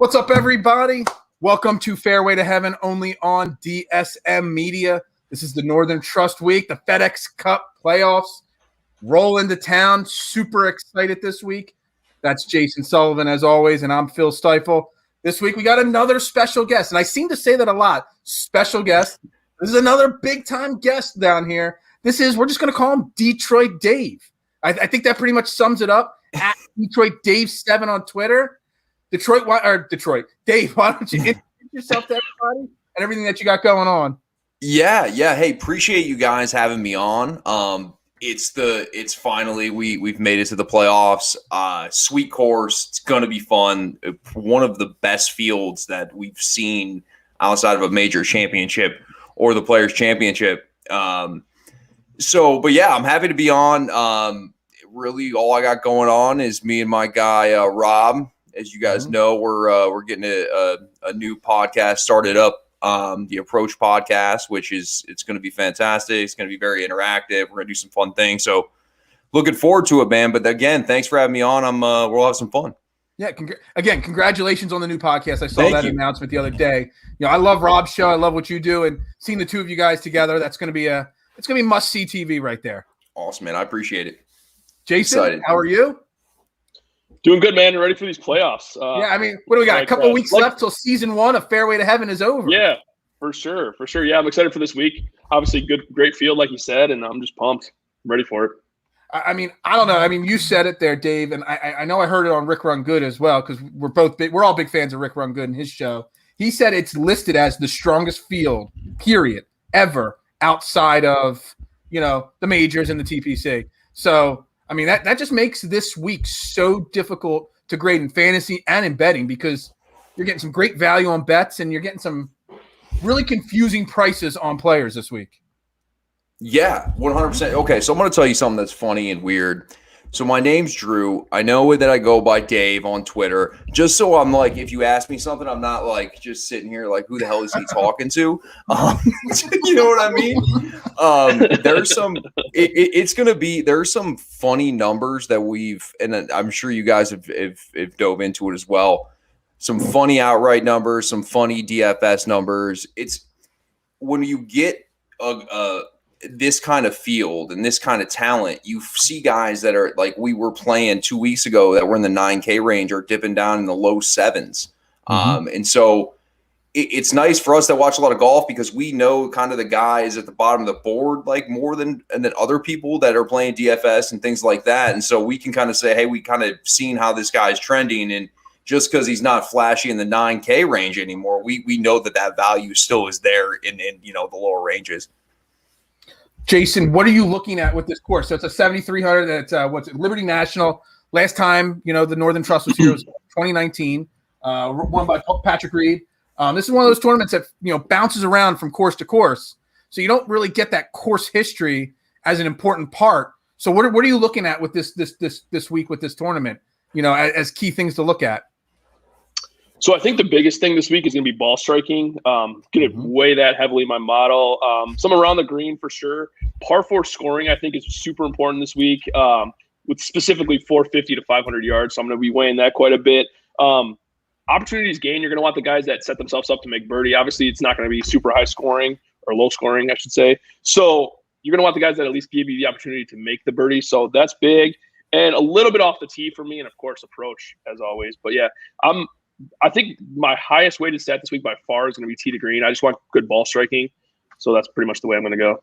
What's up, everybody? Welcome to Fairway to Heaven, only on DSM Media. This is the Northern Trust Week, the FedEx Cup playoffs. Roll into town. Super excited this week. That's Jason Sullivan, as always, and I'm Phil Stifle. This week, we got another special guest, and I seem to say that a lot. Special guest. This is another big-time guest down here. We're just going to call him Detroit Dave. I think that pretty much sums it up. At Detroit Dave 7 on Twitter. Detroit, Dave, why don't you introduce yourself to everybody and everything that you got going on? Yeah. Hey, appreciate you guys having me on. It's finally we've made it to the playoffs. Sweet course. It's gonna be fun. One of the best fields that we've seen outside of a major championship or the Players Championship. But yeah, I'm happy to be on. Really, all I got going on is me and my guy Rob. As you guys know, we're getting a new podcast started up, the Approach Podcast, which it's going to be fantastic. It's going to be very interactive. We're going to do some fun things. So looking forward to it, man. But again, thanks for having me on. We'll have some fun. Yeah. Congratulations on the new podcast. I saw that announcement the other day. I love Rob's show. I love what you do, and seeing the two of you guys together, it's going to be must-see TV right there. Awesome, man. I appreciate it. Jason, Excited. How are you? Doing good, man. Ready for these playoffs. What do we got? A couple of weeks left till season 1 of Fairway to Heaven is over. Yeah, for sure. Yeah, I'm excited for this week. Obviously, great field, like you said, and I'm just pumped. I'm ready for it. I don't know. You said it there, Dave, and I know I heard it on Rick Run Good as well, because we're all big fans of Rick Run Good and his show. He said it's listed as the strongest field, period, ever, outside of the majors and the TPC. So that just makes this week so difficult to grade in fantasy and in betting, because you're getting some great value on bets and you're getting some really confusing prices on players this week. Yeah, 100%. Okay, so I'm going to tell you something that's funny and weird. So my name's Drew. I know that I go by Dave on Twitter. Just so I'm like, if you ask me something, I'm not like just sitting here like, who the hell is he talking to? You know what I mean? There's some. There's some funny numbers that and I'm sure you guys have dove into it as well. Some funny outright numbers, some funny DFS numbers. It's when you get this kind of field and this kind of talent, you see guys that are like we were playing 2 weeks ago that were in the 9K range or dipping down in the low 7s. And so it's nice for us that watch a lot of golf, because we know kind of the guys at the bottom of the board, like more than other people that are playing DFS and things like that. And so we can kind of say, hey, we kind of seen how this guy's trending. And just because he's not flashy in the 9K range anymore, we know that value still is there in the lower ranges. Jason, what are you looking at with this course? So it's a 7,300. That's Liberty National. Last time, the Northern Trust was here was 2019, won by Patrick Reed. This is one of those tournaments that bounces around from course to course, so you don't really get that course history as an important part. So what are you looking at with this week with this tournament? As key things to look at. So I think the biggest thing this week is going to be ball striking. Going to weigh that heavily in my model. Some around the green for sure. Par 4 scoring, I think, is super important this week, with specifically 450 to 500 yards. So I'm going to be weighing that quite a bit. Opportunities gained, you're going to want the guys that set themselves up to make birdie. Obviously, it's not going to be super high scoring, or low scoring, I should say. So you're going to want the guys that at least give you the opportunity to make the birdie. So that's big. And a little bit off the tee for me, and of course, approach as always. But yeah, I think my highest weighted stat this week by far is going to be tee to green. I just want good ball striking. So that's pretty much the way I'm going to go.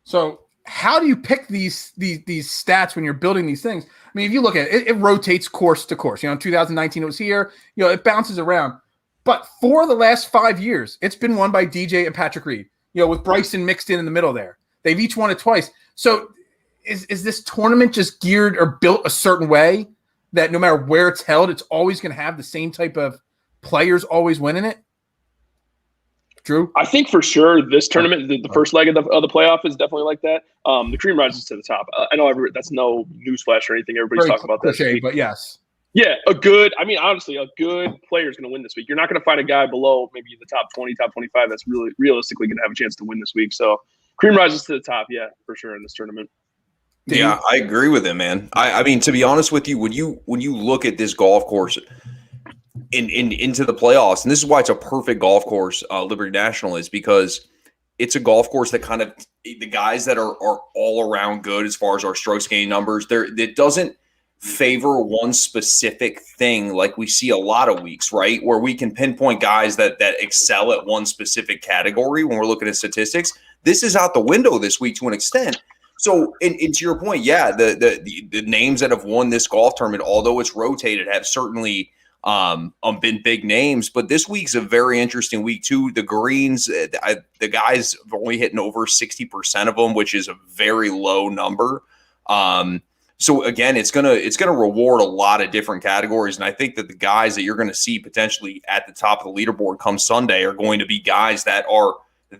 So how do you pick these stats when you're building these things? If you look at it, it rotates course to course. In 2019 it was here. It bounces around. But for the last 5 years, it's been won by DJ and Patrick Reed, with Bryson mixed in the middle there. They've each won it twice. So is this tournament just geared or built a certain way that no matter where it's held, it's always going to have the same type of players always winning it? Drew? I think for sure this tournament, the first leg of the playoff is definitely like that. The cream rises to the top. I know that's no newsflash or anything. Everybody's talking about that. Cliche, but yes. Yeah, honestly, a good player is going to win this week. You're not going to find a guy below maybe the top 20, top 25 that's really realistically going to have a chance to win this week. So cream rises to the top, yeah, for sure in this tournament. Yeah, I agree with him, man. I mean, to be honest with you, when you look at this golf course, into the playoffs. And this is why it's a perfect golf course, Liberty National is, because it's a golf course that kind of the guys that are all around good as far as our strokes gain numbers, it doesn't favor one specific thing like we see a lot of weeks, right? Where we can pinpoint guys that excel at one specific category when we're looking at statistics. This is out the window this week to an extent. So, and to your point, yeah, the names that have won this golf tournament, although it's rotated, have certainly been big names. But this week's a very interesting week too. The greens, the guys have only hitting over 60% of them, which is a very low number. So again, it's gonna reward a lot of different categories, and I think that the guys that you're going to see potentially at the top of the leaderboard come Sunday are going to be guys that are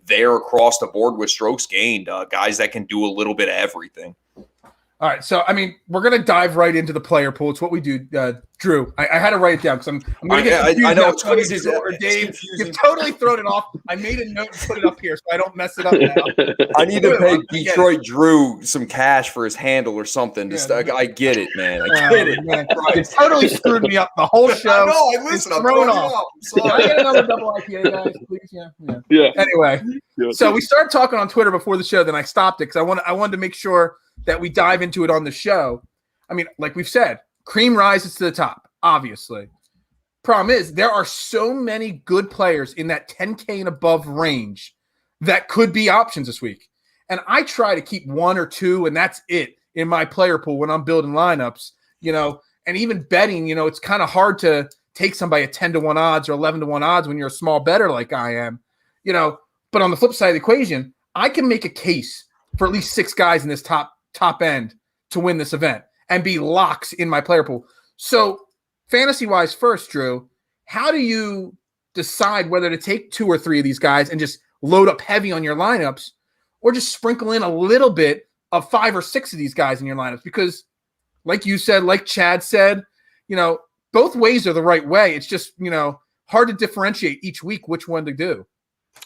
there across the board with strokes gained, guys that can do a little bit of everything. All right, so I mean, we're gonna dive right into the player pool. It's what we do, Drew. I had to write it down because I'm gonna get confused. I know it's crazy. Dave, you've totally thrown it off. I made a note and put it up here so I don't mess it up now. I need to pay Detroit Drew some cash for his handle or something. I get it, man. I get it. Man. You totally screwed me up the whole show. I know. Listen, I'm thrown off. Can I get another double IPA, guys, please? Yeah. Anyway, so we started talking on Twitter before the show. Then I stopped it because I wanted to make sure that we dive into it on the show. I mean, like we've said, cream rises to the top, obviously. Problem is, there are so many good players in that 10K and above range that could be options this week. And I try to keep one or two, and that's it in my player pool when I'm building lineups, and even betting, it's kind of hard to take somebody at 10-1 odds or 11-1 odds when you're a small bettor like I am, but on the flip side of the equation, I can make a case for at least 6 guys in this top end to win this event and be locks in my player pool. So fantasy-wise first, Drew, how do you decide whether to take 2 or 3 of these guys and just load up heavy on your lineups or just sprinkle in a little bit of 5 or 6 of these guys in your lineups? Because like you said, like Chad said, both ways are the right way. It's just, hard to differentiate each week which one to do.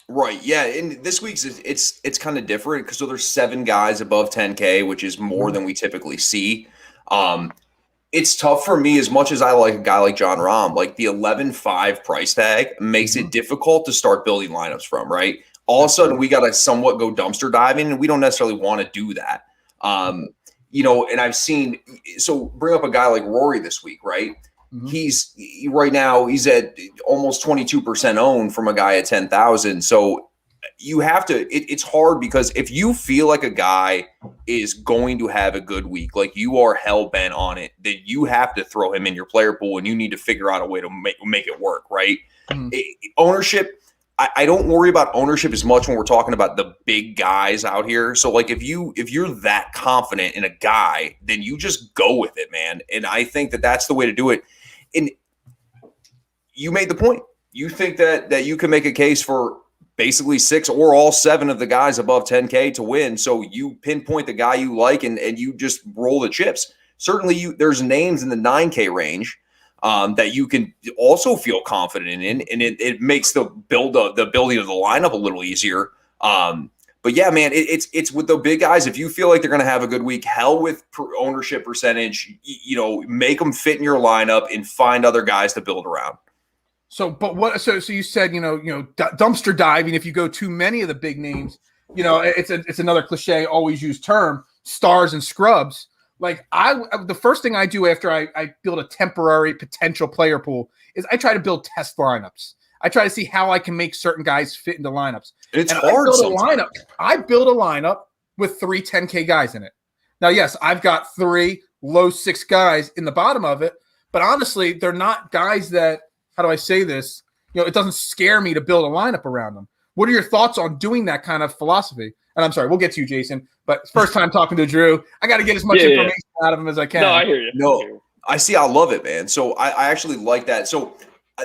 Right. Yeah. And this week's it's kind of different because there's 7 guys above 10K, which is more than we typically see. It's tough for me as much as I like a guy like John Rahm, like the 11.5 price tag makes it difficult to start building lineups from, right? All of a sudden we got to somewhat go dumpster diving and we don't necessarily want to do that. And I've seen, so bring up a guy like Rory this week, right? He's right now he's at almost 22% owned from a guy at 10,000. So you have to, it's hard because if you feel like a guy is going to have a good week, like you are hell bent on it, then you have to throw him in your player pool and you need to figure out a way to make it work. Right. Ownership. I don't worry about ownership as much when we're talking about the big guys out here. So like if you're that confident in a guy, then you just go with it, man. And I think that that's the way to do it. And you made the point. You think that you can make a case for basically 6 or all 7 of the guys above 10K to win. So you pinpoint the guy you like and you just roll the chips. Certainly there's names in the 9K range that you can also feel confident in, and it makes the building of the lineup a little easier. But yeah, man, it's with the big guys. If you feel like they're going to have a good week, hell with ownership percentage, make them fit in your lineup and find other guys to build around. So, but what? So you said, dumpster diving. If you go too many of the big names, it's another cliche, always used term, stars and scrubs. Like the first thing I do after I build a temporary potential player pool is I try to build test lineups. I try to see how I can make certain guys fit into lineups. It's hard. I build a lineup with 3 10K guys in it. Now, yes, I've got 3 low 6 guys in the bottom of it, but honestly, they're not guys that, how do I say this? It doesn't scare me to build a lineup around them. What are your thoughts on doing that kind of philosophy? And I'm sorry, we'll get to you, Jason, but first time talking to Drew, I got to get as much information out of him as I can. No, I hear you. No, I see. I love it, man. So I actually like that. So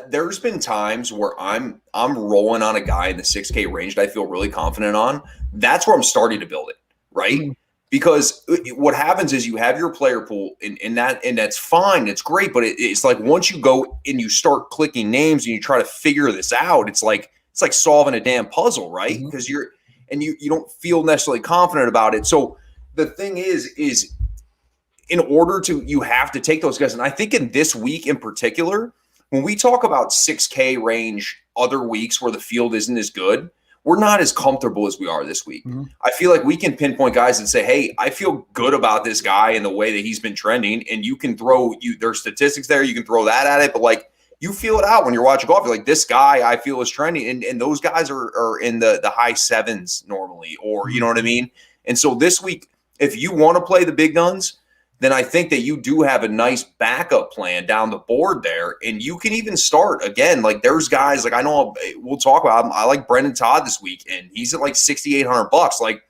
there's been times where I'm rolling on a guy in the 6K range that I feel really confident on. That's where I'm starting to build it, right? Because what happens is you have your player pool and that's fine. It's great. But it's like once you go and you start clicking names and you try to figure this out, it's like solving a damn puzzle, right? Because you don't feel necessarily confident about it. So the thing is in order to, you have to take those guys. And I think in this week in particular, when we talk about 6K range other weeks where the field isn't as good, we're not as comfortable as we are this week. Mm-hmm. I feel like we can pinpoint guys and say, hey, I feel good about this guy and the way that he's been trending. And you can there's statistics there. You can throw that at it. But like, you feel it out when you're watching golf. You're like, this guy I feel is trending. And those guys are in the high sevens normally, or you know what I mean? And so this week, if you want to play the big guns, then I think that you do have a nice backup plan down the board there. And you can even start again. Like there's guys like I know we'll talk about him. I like Brendan Todd this week, and he's at like $6,800. Like,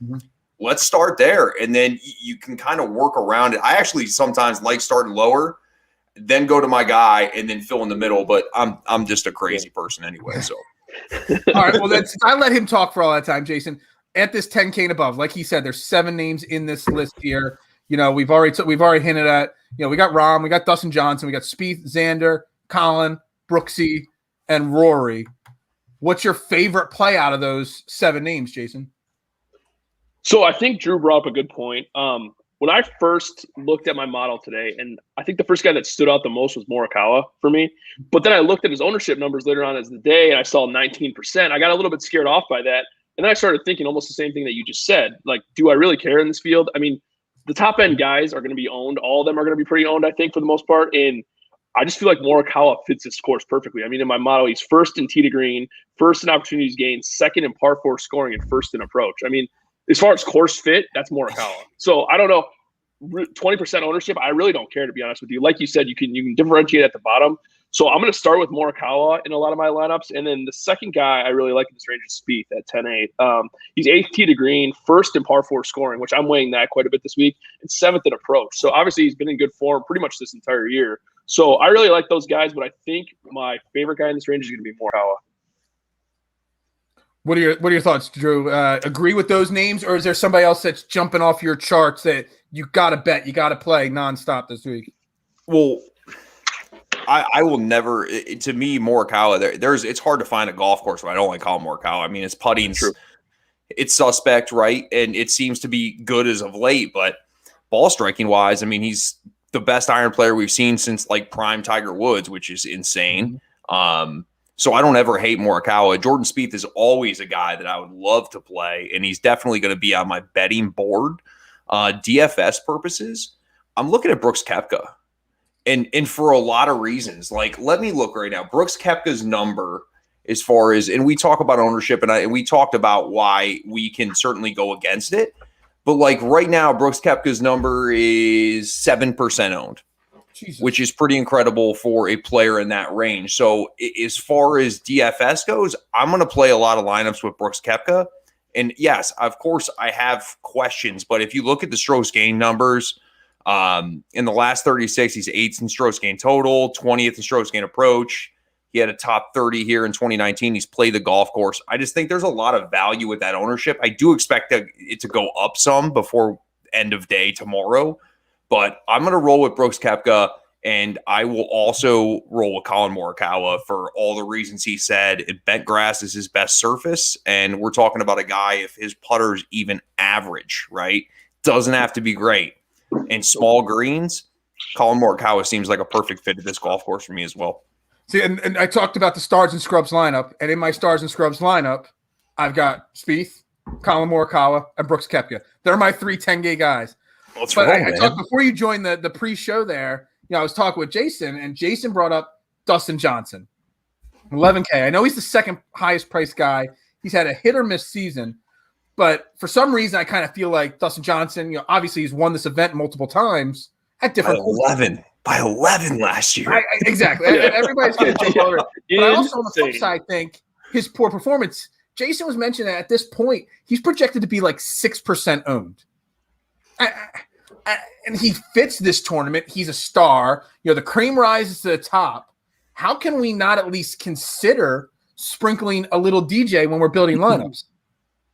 let's start there. And then you can kind of work around it. I actually sometimes like starting lower, then go to my guy and then fill in the middle. But I'm just a crazy person anyway. So all right. Well, I let him talk for all that time, Jason. At this 10K and above, like he said, there's 7 names in this list here. You know, we've already hinted at, you know, we got Rahm, we got Dustin Johnson, we got Spieth, Xander, Colin, Brooksy, and Rory. What's your favorite play out of those 7 names, Jason? So I think Drew brought up a good point. When I first looked at my model today, and I think the first guy that stood out the most was Morikawa for me. But then I looked at his ownership numbers later on as the day, and I saw 19%. I got a little bit scared off by that. And then I started thinking almost the same thing that you just said. Like, do I really care in this field? I mean, the top end guys are going to be owned. All of them are going to be pretty owned, I think, for the most part. And I just feel like Morikawa fits this course perfectly. I mean, in my model, he's first in tee to green, first in opportunities gained, second in par 4 scoring, and first in approach. I mean, as far as course fit, that's Morikawa. So I don't know. 20% ownership, I really don't care, to be honest with you. Like you said, you can differentiate at the bottom. So I'm going to start with Morikawa in a lot of my lineups. And then the second guy I really like in this range is Spieth at 10-8. He's 8th tee to green, first in par 4 scoring, which I'm weighing that quite a bit this week, and 7th in approach. So obviously he's been in good form pretty much this entire year. So I really like those guys, but I think my favorite guy in this range is going to be Morikawa. What are your thoughts, Drew? Agree with those names, or is there somebody else that's jumping off your charts that you got to bet, you got to play nonstop this week? Well, I will never. To me, Morikawa. It's hard to find a golf course where I don't like Colin Morikawa. I mean, his putting's it's suspect, right? And it seems to be good as of late, but ball striking wise, I mean, he's the best iron player we've seen since like prime Tiger Woods, which is insane. So I don't ever hate Morikawa. Jordan Spieth is always a guy that I would love to play, and he's definitely going to be on my betting board. DFS purposes, I'm looking at Brooks Koepka. And for a lot of reasons, like, let me look right now. Brooks Koepka's number, as far as, and we talk about ownership, and we talked about why we can certainly go against it. But like right now, Brooks Koepka's number is 7% owned, Jesus, which is pretty incredible for a player in that range. So as far as DFS goes, I'm going to play a lot of lineups with Brooks Koepka. And yes, of course, I have questions. But if you look at the strokes gain numbers, in the last 36, he's 8th in strokes gain total, 20th in strokes gain approach. He had a top 30 here in 2019. He's played the golf course. I just think there's a lot of value with that ownership. I do expect it to go up some before end of day tomorrow, but I'm going to roll with Brooks Koepka, and I will also roll with Colin Morikawa for all the reasons he said. And bent grass is his best surface, and we're talking about a guy, if his putter's even average, right, doesn't have to be great. And small greens, Colin Morikawa seems like a perfect fit at this golf course for me as well. See, and I talked about the Stars and Scrubs lineup, and in my Stars and Scrubs lineup, I've got Spieth, Colin Morikawa, and Brooks Koepka. They're my 3 10K guys. What's but wrong, I talked before you joined the pre-show there. You know, I was talking with Jason, and Jason brought up Dustin Johnson, 11K. I know he's the second highest priced guy. He's had a hit or miss season. But for some reason, I kind of feel like Dustin Johnson, you know, obviously he's won this event multiple times at different by 11 last year. Exactly. Everybody's going to jump over it. But I also, on the flip side, think his poor performance. Jason was mentioning that at this point, he's projected to be like 6% owned. And he fits this tournament. He's a star. You know, the cream rises to the top. How can we not at least consider sprinkling a little DJ when we're building lineups?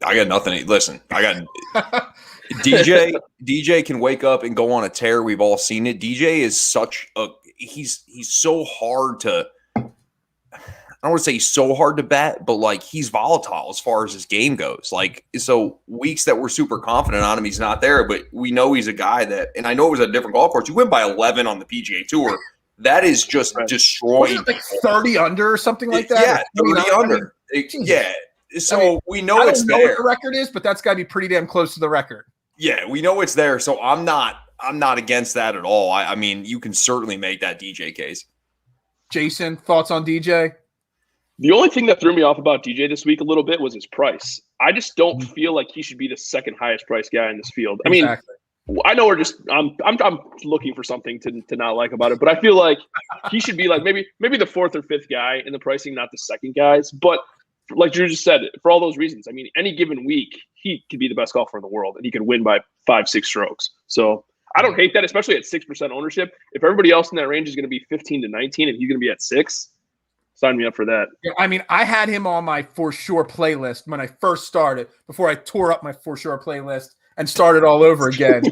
I got nothing. Listen, I got DJ can wake up and go on a tear. We've all seen it. DJ is such a he's so hard to I don't want to say he's so hard to bet, but like he's volatile as far as his game goes. Like, so weeks that we're super confident on him, he's not there, but we know he's a guy that, and I know it was a different golf course. You win by 11 on the PGA Tour. That is just destroying. Wasn't it like 30 under or something like that? Yeah, 30 under. Yeah. So we know it's there. I don't know what the record is, but that's got to be pretty damn close to the record. Yeah, we know it's there. So I'm not against that at all. I mean, you can certainly make that DJ case. Jason, thoughts on DJ? The only thing that threw me off about DJ this week a little bit was his price. I just don't feel like he should be the second highest priced guy in this field. I mean, I know I'm looking for something to not like about it, but I feel like he should be like maybe the fourth or fifth guy in the pricing, not the second guys. But like Drew just said, for all those reasons, I mean, any given week he could be the best golfer in the world and he could win by 5-6 strokes. So I don't hate that, especially at 6% ownership. If everybody else in that range is going to be 15 to 19 and he's going to be at 6. Sign me up for that. Yeah, I mean, I had him on my For Sure playlist when I first started, before I tore up my For Sure playlist and started all over again.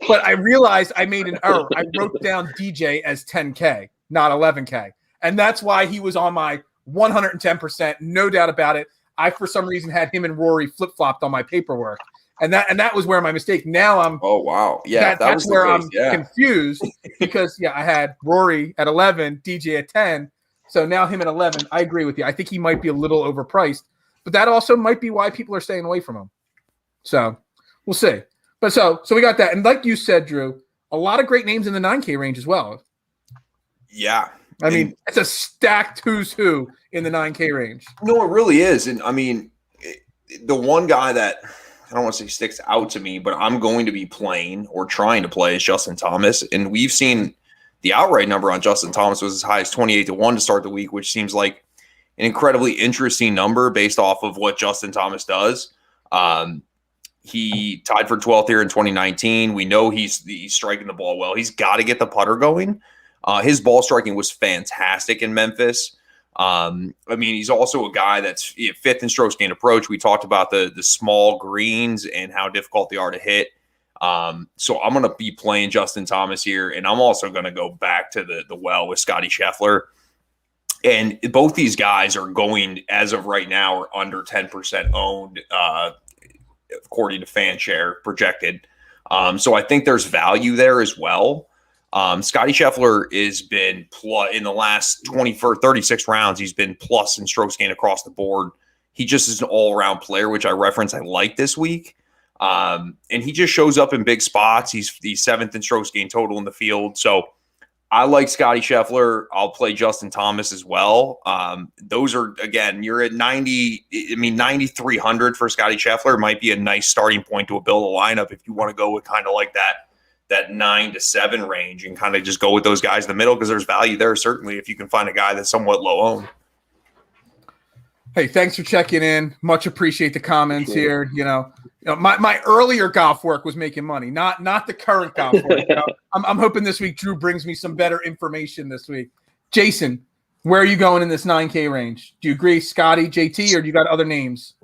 But I realized I made an error. I wrote down DJ as 10K, not 11K. And that's why he was on my 110%, no doubt about it. I, for some reason, had him and Rory flip-flopped on my paperwork. And that was where my mistake. Now I'm oh wow. Yeah, that's where I'm confused because I had Rory at 11, DJ at 10. So now him at 11, I agree with you. I think he might be a little overpriced, but that also might be why people are staying away from him. So we'll see. But so we got that. And like you said, Drew, a lot of great names in the 9K range as well. Yeah. I mean, it's a stacked who's who in the 9K range. No, it really is. And I mean, the one guy that I don't want to say sticks out to me, but I'm going to be playing or trying to play is Justin Thomas. And we've seen the outright number on Justin Thomas was as high as 28-1 to start the week, which seems like an incredibly interesting number based off of what Justin Thomas does. He tied for 12th here in 2019. We know he's striking the ball well. He's got to get the putter going. His ball striking was fantastic in Memphis. I mean, he's also a guy that's fifth in strokes gained approach. We talked about the small greens and how difficult they are to hit. So I'm going to be playing Justin Thomas here, and I'm also going to go back to the well with Scotty Scheffler. And both these guys are going, as of right now, are under 10% owned, according to FanShare projected. So I think there's value there as well. Scotty Scheffler has been in the last 36 rounds. He's been plus in strokes gained across the board. He just is an all-around player, which I like this week. And he just shows up in big spots. He's the seventh in strokes gained total in the field. So I like Scotty Scheffler. I'll play Justin Thomas as well. Those are, again, you're at 9,300 for Scotty Scheffler. Might be a nice starting point to build a lineup if you want to go with kind of like that 9 to 7 range and kind of just go with those guys in the middle, because there's value there, certainly, if you can find a guy that's somewhat low owned. Hey, thanks for checking in. Much appreciate the comments here. You know, my earlier golf work was making money, not the current golf work. I'm hoping this week Drew brings me some better information this week. Jason, where are you going in this 9K range? Do you agree, Scotty, JT, or do you got other names?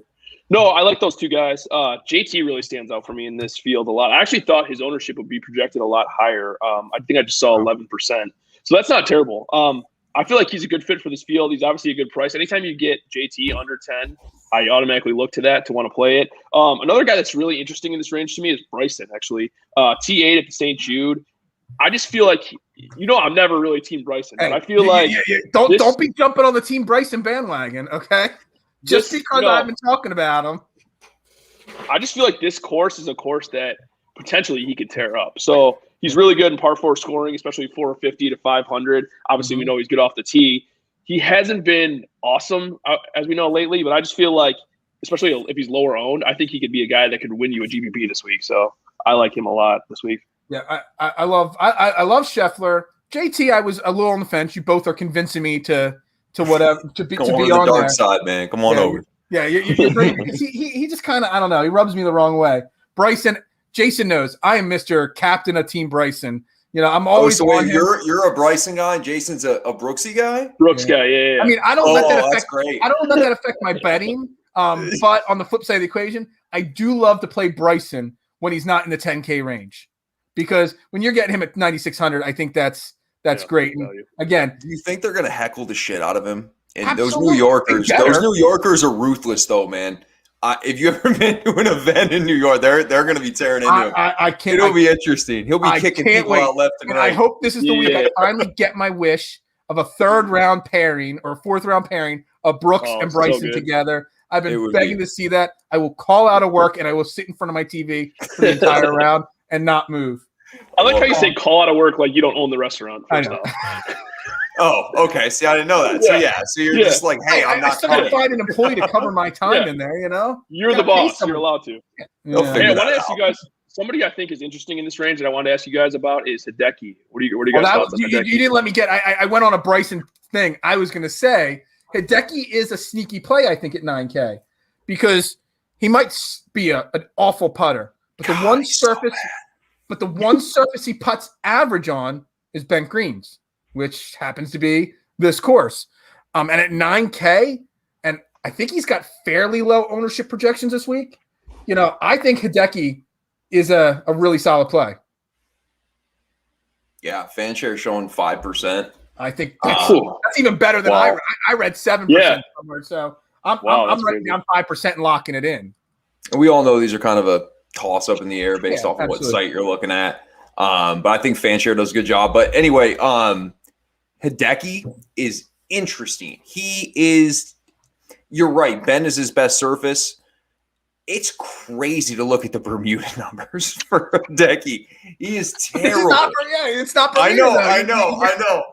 No, I like those two guys. JT really stands out for me in this field a lot. I actually thought his ownership would be projected a lot higher. I think I just saw 11%. So that's not terrible. I feel like he's a good fit for this field. He's obviously a good price. Anytime you get JT under 10, I automatically look to that to want to play it. Another guy that's really interesting in this range to me is Bryson, actually. T8 at the St. Jude. I just feel like, I'm never really Team Bryson, but I feel like don't be jumping on the Team Bryson bandwagon, okay? Just because I've been talking about him. I just feel like this course is a course that potentially he could tear up. So he's really good in par 4 scoring, especially 450 to 500. Obviously, we know he's good off the tee. He hasn't been awesome, as we know, lately, but I just feel like, especially if he's lower owned, I think he could be a guy that could win you a GPP this week. So I like him a lot this week. Yeah, I love Scheffler. JT, I was a little on the fence. You both are convincing me to whatever to be on the dark there. side, man. Come on over. Yeah, you're great. he just kind of, I don't know. He rubs me the wrong way. Bryson, Jason knows I am Mr. Captain of Team Bryson. I'm always. So wait, you're a Bryson guy. Jason's a Brooksy guy. Brooks guy, yeah. I mean, I don't let that affect. That's great. I don't let that affect my betting. But on the flip side of the equation, I do love to play Bryson when he's not in the 10K range, because when you're getting him at 9,600, I think that's great. And again, do you think they're gonna heckle the shit out of him? And absolutely. those New Yorkers are ruthless, though, man. If you ever been to an event in New York, they're going to be tearing into him. I can't. It'll be interesting. He'll be kicking people out left and right. I hope this is the week I finally get my wish of a 3rd round pairing or 4th round pairing of Brooks and Bryson together. I've been begging to see that. I will call out of work and I will sit in front of my TV for the entire round and not move. I like how you say call out of work like you don't own the restaurant. I know. Oh, okay. See, I didn't know that. So you're just like, hey, I'm not still gotta find an employee to cover my time in there, you know? You're the boss. You're allowed to. Yeah. Hey, I want to ask you guys, somebody I think is interesting in this range that I wanted to ask you guys about is Hideki. What do you guys thoughts on Hideki? You didn't let me get I went on a Bryson thing. I was gonna say Hideki is a sneaky play, I think, at 9K, because he might be an awful putter. But the one surface he putts average on is bent greens, which happens to be this course. And at 9K, and I think he's got fairly low ownership projections this week. You know, I think Hideki is a really solid play. Yeah, fan share showing 5%. I think that's even better than I read 7% somewhere. So I'm writing down 5% and locking it in. And we all know these are kind of a toss up in the air based off of what site you're looking at. But I think fan share does a good job. But anyway, Hideki is interesting. You're right. Bend is his best surface. It's crazy to look at the Bermuda numbers for Hideki. He is terrible. It's not Bermuda. I know.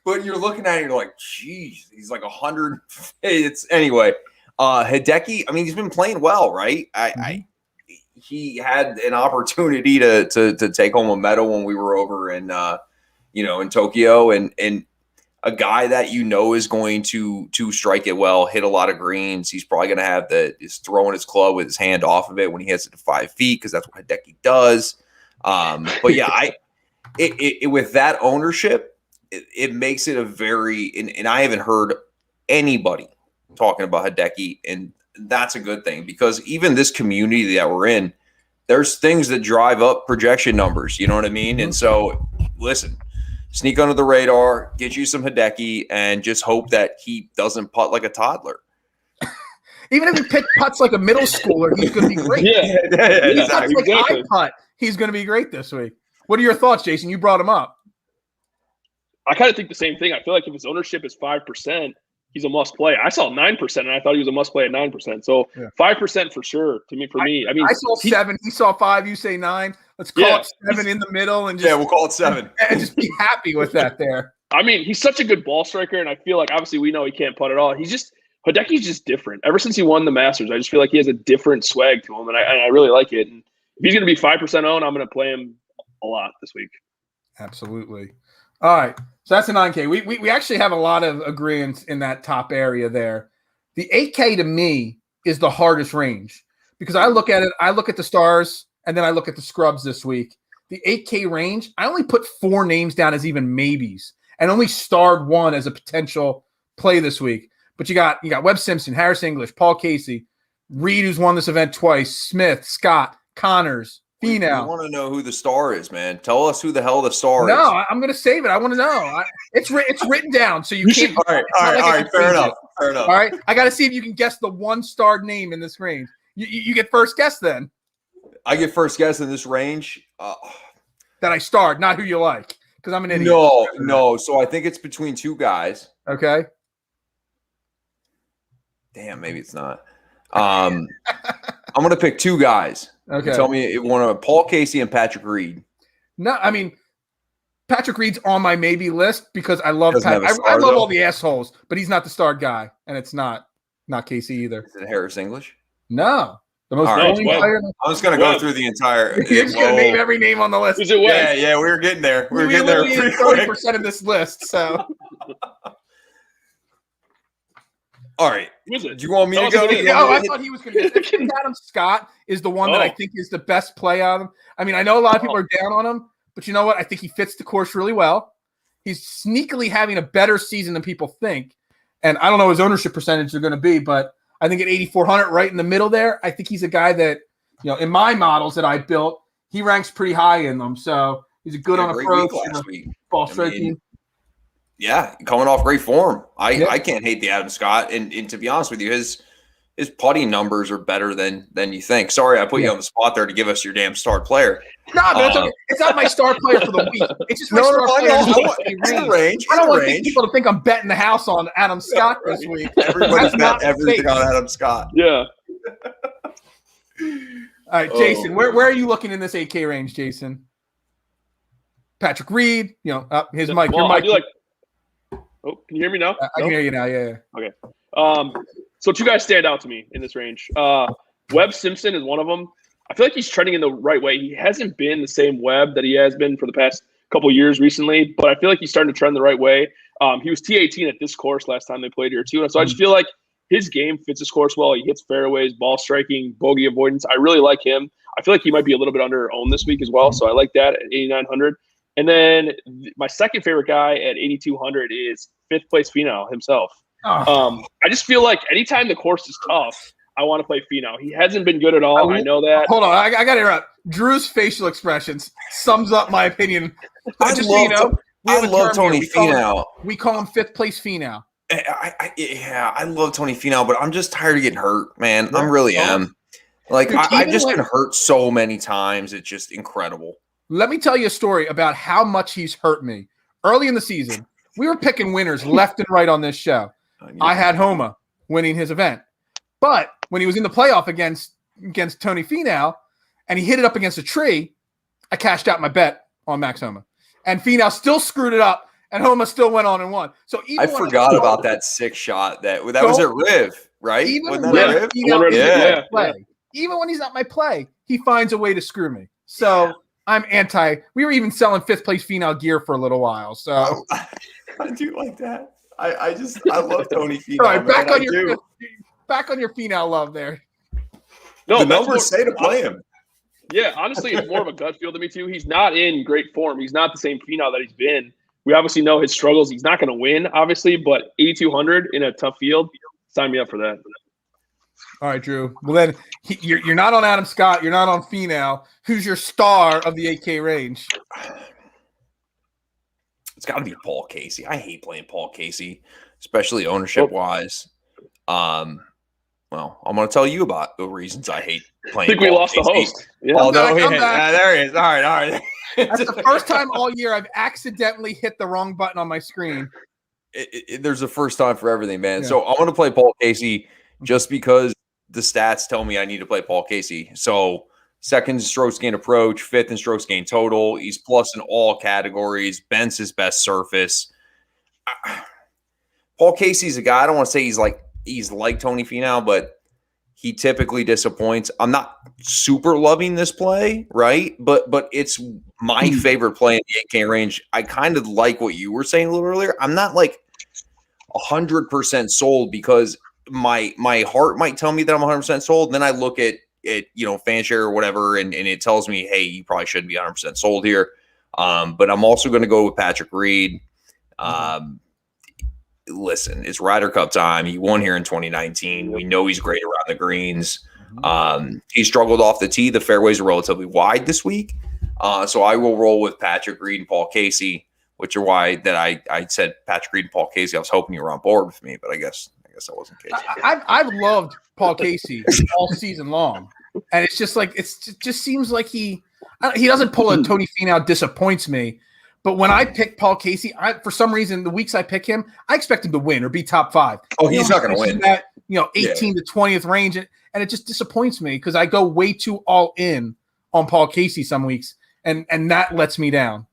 But you're looking at it, you're like, geez, he's like 100. Anyway. Hideki, I mean, he's been playing well, right? He had an opportunity to take home a medal when we were over in in Tokyo, and a guy that is going to strike it well, hit a lot of greens. He's probably going to have is throwing his club with his hand off of it when he hits it to 5 feet, because that's what Hideki does. But yeah, with that ownership, it makes it a very and I haven't heard anybody talking about Hideki, and that's a good thing, because even this community that we're in, there's things that drive up projection numbers. You know what I mean? And so, listen, sneak under the radar, get you some Hideki, and just hope that he doesn't putt like a toddler. Even if he putts like a middle schooler, he's going to be great. I putt, he's going to be great this week. What are your thoughts, Jason? You brought him up. I kind of think the same thing. I feel like if his ownership is 5%, he's a must play. I saw 9%, and I thought he was a must play at 9%. So 5% for sure to me. I mean, I saw 7. He saw 5. You say 9. Let's call it 7 in the middle, and we'll call it 7, and just be happy with that. There. I mean, he's such a good ball striker, and I feel like obviously we know he can't putt at all. Hideki's just different. Ever since he won the Masters, I just feel like he has a different swag to him, and I really like it. And if he's going to be 5% owned, I'm going to play him a lot this week. Absolutely. All right. So that's a 9K. We actually have a lot of agreements in that top area there. The 8K to me is the hardest range, because I look at it, I look at the stars, and then I look at the scrubs this week. The 8K range, I only put 4 names down as even maybes, and only starred 1 as a potential play this week. But you got Webb Simpson, Harris English, Paul Casey, Reed, who's won this event twice, Smith, Scott, Connors, Finau. I want to know who the star is, man. Tell us who the hell the star is. No, I'm going to save it. I want to know. It's written down, so you can't. All right. Fair enough. All right. I got to see if you can guess the 1-starred name in this range. You get first guess then. I get first guess in this range. That I starred, not who you like, because I'm an idiot. No. So I think it's between 2 guys. Okay. Damn, maybe it's not. I'm going to pick 2 guys. Okay. Tell me one of Paul Casey and Patrick Reed. No, I mean, Patrick Reed's on my maybe list because I love I love all the assholes, but he's not the star guy, and it's not Casey either. Is it Harris English? No. The most player. I'm just going to go through the entire. You're just going to name every name on the list. Is it Webb? Yeah, we were getting there. We were getting there pretty 30% of this list, so. All right. Do you want me to go? I thought he was going to get it. Adam Scott is the one that I think is the best play out of them. I mean, I know a lot of people are down on him, but you know what? I think he fits the course really well. He's sneakily having a better season than people think. And I don't know what his ownership percentage are going to be, but I think at 8,400, right in the middle there, I think he's a guy that, in my models that I built, he ranks pretty high in them. So he's a good on approach. Ball striking. Yeah, coming off great form. I can't hate the Adam Scott. And to be honest with you, his putting numbers are better than you think. Sorry, I put you on the spot there to give us your damn star player. No, but that's okay. It's not my star player for the week. It's just my star player. I don't want people to think I'm betting the house on Adam Scott this week. Everybody's bet everything on Adam Scott. Yeah. All right, Jason, where are you looking in this 8K range, Jason? Patrick Reed, his mic. Well, your mic. Oh, can you hear me now? I can hear you now. Yeah. Okay. So two guys stand out to me in this range. Webb Simpson is one of them. I feel like he's trending in the right way. He hasn't been the same Webb that he has been for the past couple of years recently, but I feel like he's starting to trend the right way. He was T18 at this course last time they played here too. And so I just feel like his game fits this course well. He hits fairways, ball striking, bogey avoidance. I really like him. I feel like he might be a little bit under-owned this week as well, so I like that at 8,900. And then my second favorite guy at 8,200 is fifth place Finau himself. I just feel like anytime the course is tough, I want to play Finau. He hasn't been good at all. I know that. Hold on. I got to interrupt. Drew's facial expressions sums up my opinion. I love Tony Finau. We call him fifth place Finau. I love Tony Finau, but I'm just tired of getting hurt, man. I really am. Like, I've just been hurt so many times. It's just incredible. Let me tell you a story about how much he's hurt me. Early in the season, we were picking winners left and right on this show. I had Homa winning his event. But when he was in the playoff against Tony Finau and he hit it up against a tree, I cashed out my bet on Max Homa. And Finau still screwed it up, and Homa still went on and won. So I forgot about that 6 shot. That was at Riv, right? Even when he's not my play, he finds a way to screw me. So I'm anti. We were even selling fifth place Finau gear for a little while. So I do like that. I love Tony Finau. All right, back on your Finau love there. No, the numbers say to play him. Yeah, honestly, it's more of a gut feel to me too. He's not in great form. He's not the same Finau that he's been. We obviously know his struggles. He's not going to win, obviously, but 8,200 in a tough field, sign me up for that. All right, Drew. Well, then you're not on Adam Scott. You're not on Finau. Who's your star of the 8K range? It's got to be Paul Casey. I hate playing Paul Casey, especially ownership-wise. Well, I'm going to tell you about the reasons I hate playing. I think we lost the host. Yeah. There he is. All right. That's the first time all year I've accidentally hit the wrong button on my screen. There's a first time for everything, man. Yeah. So I'm going to play Paul Casey just because the stats tell me I need to play Paul Casey. So second strokes gain approach, fifth in strokes gain total. He's plus in all categories. Bent's his best surface. Paul Casey's a guy. I don't want to say he's like Tony Finau, but he typically disappoints. I'm not super loving this play, right? But it's my favorite play in the 8K range. I kind of like what you were saying a little earlier. I'm not like 100% sold because my heart might tell me that I'm 100% sold. And then I look at FanShare or whatever, and it tells me, hey, you probably shouldn't be 100% sold here. But I'm also going to go with Patrick Reed. Listen, it's Ryder Cup time. He won here in 2019. We know he's great around the greens. He struggled off the tee. The fairways are relatively wide this week. So I will roll with Patrick Reed and Paul Casey, which are why that I said Patrick Reed and Paul Casey. I was hoping you were on board with me, but I guess I wasn't. Casey. I've loved Paul Casey all season long, and it's just like it just seems like he doesn't pull a Tony Finau disappoints me. But when I pick Paul Casey, for some reason, the weeks I pick him, I expect him to win or be top 5. Oh, he's not going to win. That 18 to 20th range, and it just disappoints me because I go way too all in on Paul Casey some weeks, and that lets me down.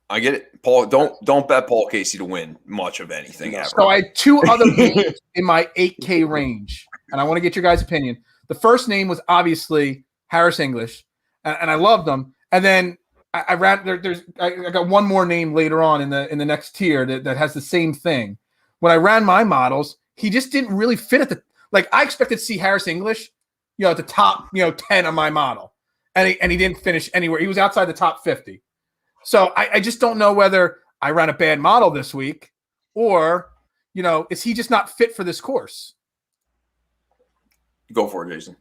I get it, Paul. Don't bet Paul Casey to win much of anything ever. So I had 2 other names in my 8K range, and I want to get your guys' opinion. The first name was obviously Harris English, and I loved him, and then I got one more name later on in the next tier that has the same thing. When I ran my models, he just didn't really fit at I expected to see Harris English, at the top, 10 on my model. And he didn't finish anywhere. He was outside the top 50. So I just don't know whether I ran a bad model this week or, is he just not fit for this course? Go for it, Jason.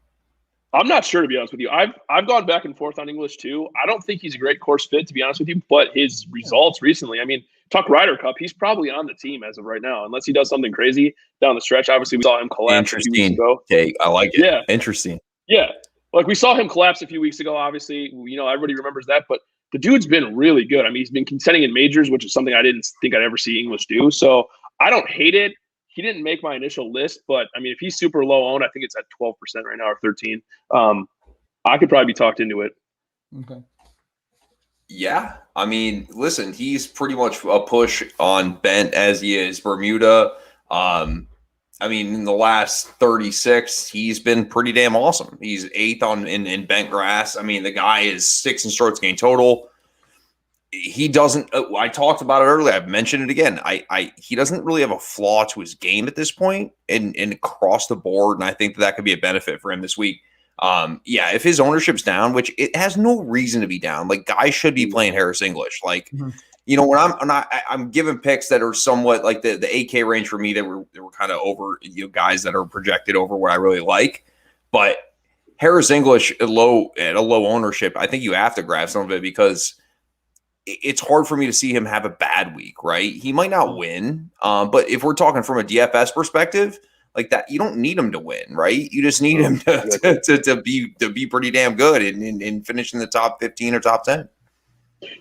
I'm not sure, to be honest with you. I've gone back and forth on English too. I don't think he's a great course fit, to be honest with you, but his results recently, I mean, Tuck Ryder Cup, he's probably on the team as of right now, unless he does something crazy down the stretch. Obviously, we saw him collapse a few weeks ago. Okay, I like it. Yeah. Interesting. Yeah. Like we saw him collapse a few weeks ago, obviously. Everybody remembers that, but the dude's been really good. I mean, he's been contending in majors, which is something I didn't think I'd ever see English do. So I don't hate it. He didn't make my initial list, but I mean, if he's super low owned, I think it's at 12% right now or 13. I could probably be talked into it. Okay. Yeah. I mean, listen, he's pretty much a push on bent as he is Bermuda. I mean, in the last 36, he's been pretty damn awesome. He's 8th in bent grass. I mean, the guy is 6th in strokes gained total. He doesn't. I talked about it earlier. I've mentioned it again. He doesn't really have a flaw to his game at this point, and across the board. And I think that could be a benefit for him this week. Yeah, if his ownership's down, which it has no reason to be down, like guys should be playing Harris English. Like, when I'm giving picks that are somewhat like the 8K range for me that were kind of over, guys that are projected over what I really like. But Harris English at a low ownership, I think you have to grab some of it because it's hard for me to see him have a bad week, right? He might not win, but if we're talking from a DFS perspective, like that, you don't need him to win, right? You just need him to be pretty damn good and finish in the top 15 or top 10.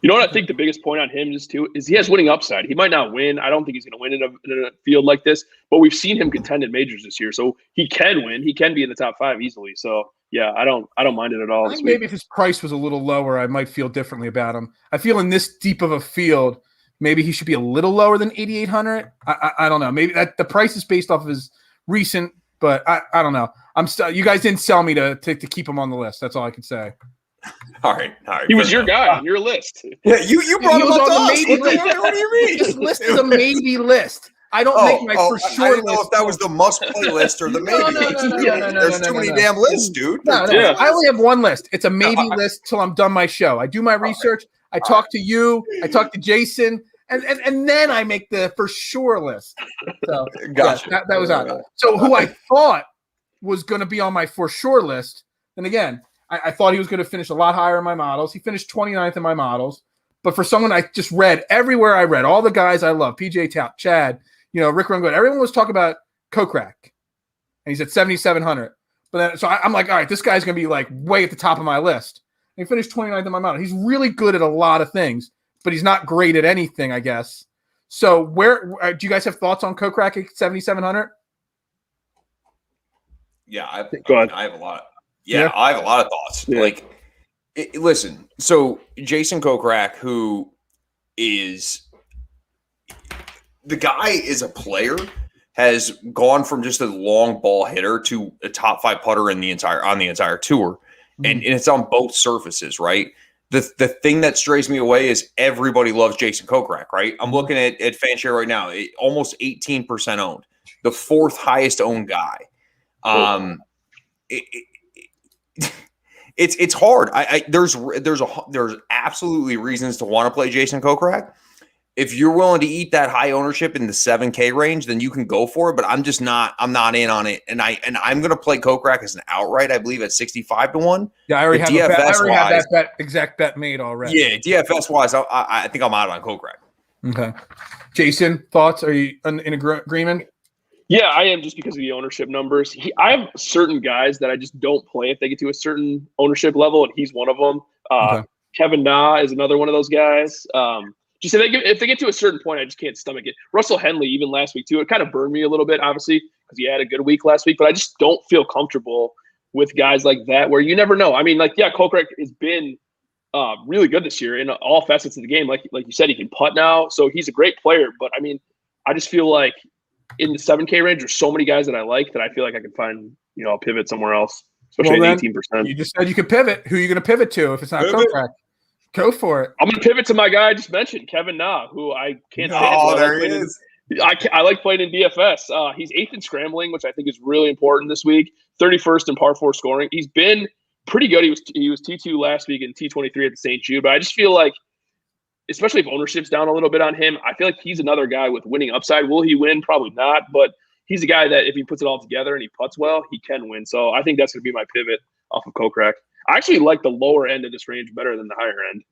You know what I think the biggest point on him is he has winning upside. He might not win. I don't think he's going to win in a field like this, but we've seen him contend in majors this year, so he can win. He can be in the top 5 easily. So yeah, I don't mind it at all. I think maybe if his price was a little lower, I might feel differently about him. I feel in this deep of a field, maybe he should be a little lower than 8,800. I don't know. Maybe that the price is based off of his recent, but I don't know. You guys didn't sell me to keep him on the list. That's all I can say. All right. He was your guy on your list. Yeah, you brought him on the maybe list. What do you mean? This list is a maybe list. I don't make my for sure I didn't know if that was the must play list or the maybe. There's too many damn lists, dude. No. I only have one list. It's a maybe list till I'm done my show. I do my research. I talk to you. I talk to Jason. And then I make the for sure list. So gotcha. Yeah, that was on. So who I thought was going to be on my for sure list, and again, I thought he was going to finish a lot higher in my models. He finished 29th in my models. But for someone I just read everywhere I read, all the guys I love, PJ Tout, Chad, Rick Rungood, everyone was talking about Kokrak. And he's at 7,700. But then, so I'm like, all right, this guy's going to be like way at the top of my list. And he finished 29th in my model. He's really good at a lot of things, but he's not great at anything, I guess. So where do you guys have thoughts on Kokrak at 7,700? Yeah, I have a lot. I have a lot of thoughts. Yeah. Like, listen. So Jason Kokrak, who is the guy, is a player, has gone from just a long ball hitter to a top 5 putter on the entire tour, and it's on both surfaces, right? The thing that strays me away is everybody loves Jason Kokrak, right? I'm looking at FanShare right now, almost 18% owned, the 4th highest owned guy. It's hard. There's absolutely reasons to want to play Jason Kokrak. If you're willing to eat that high ownership in the 7K range, then you can go for it. But I'm not in on it. And I'm going to play Kokrak as an outright, I believe, at 65-1. Yeah, I already have that exact bet made already. Yeah, DFS wise, I think I'm out on Kokrak. Okay. Jason, thoughts? Are you in agreement? Yeah, I am, just because of the ownership numbers. I have certain guys that I just don't play if they get to a certain ownership level, and he's one of them. Okay. Kevin Na is another one of those guys. Just if they get to a certain point, I just can't stomach it. Russell Henley, even last week too, it kind of burned me a little bit, obviously, because he had a good week last week. But I just don't feel comfortable with guys like that, where you never know. I mean, Kokrak has been really good this year in all facets of the game. Like you said, he can putt now, so he's a great player. But I mean, I just feel like in the 7K range, there's so many guys that I like that I feel like I can find, a pivot somewhere else, especially at 18%. You just said you could pivot. Who are you going to pivot to if it's not Kokrak? Go for it. I'm going to pivot to my guy I just mentioned, Kevin Na, who I can't stand. Oh, there he is. I like playing in DFS. He's 8th in scrambling, which I think is really important this week. 31st in par 4 scoring. He's been pretty good. He was T2 last week and T23 at the St. Jude. But I just feel like, especially if ownership's down a little bit on him, I feel like he's another guy with winning upside. Will he win? Probably not. But he's a guy that if he puts it all together and he putts well, he can win. So I think that's going to be my pivot off of Kokrak. I actually like the lower end of this range better than the higher end.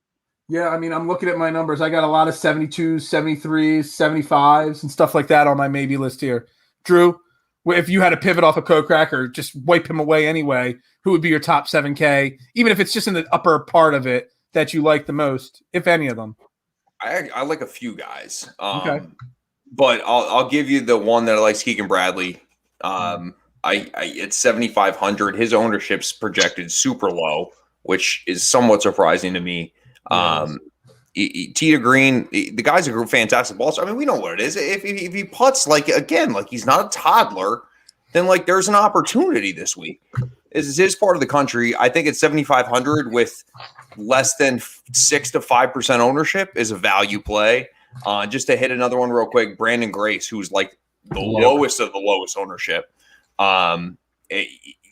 Yeah, I mean, I'm looking at my numbers. I got a lot of 72s, 73s, 75s, and stuff like that on my maybe list here. Drew, if you had to pivot off a Kokrak or just wipe him away anyway, who would be your top 7K, even if it's just in the upper part of it that you like the most, if any of them? I like a few guys. Okay. But I'll give you the one that I like, Keegan Bradley. It's 7,500. His ownership's projected super low, which is somewhat surprising to me. Tee to green, the guy's a fantastic ball. So, I mean, we know what it is. If he putts like he's not a toddler, then like there's an opportunity this week. This is his part of the country. I think it's 7,500 with less than 6 to 5% ownership is a value play. Just to hit another one real quick, Brandon Grace, who's like the lowest of the lowest ownership.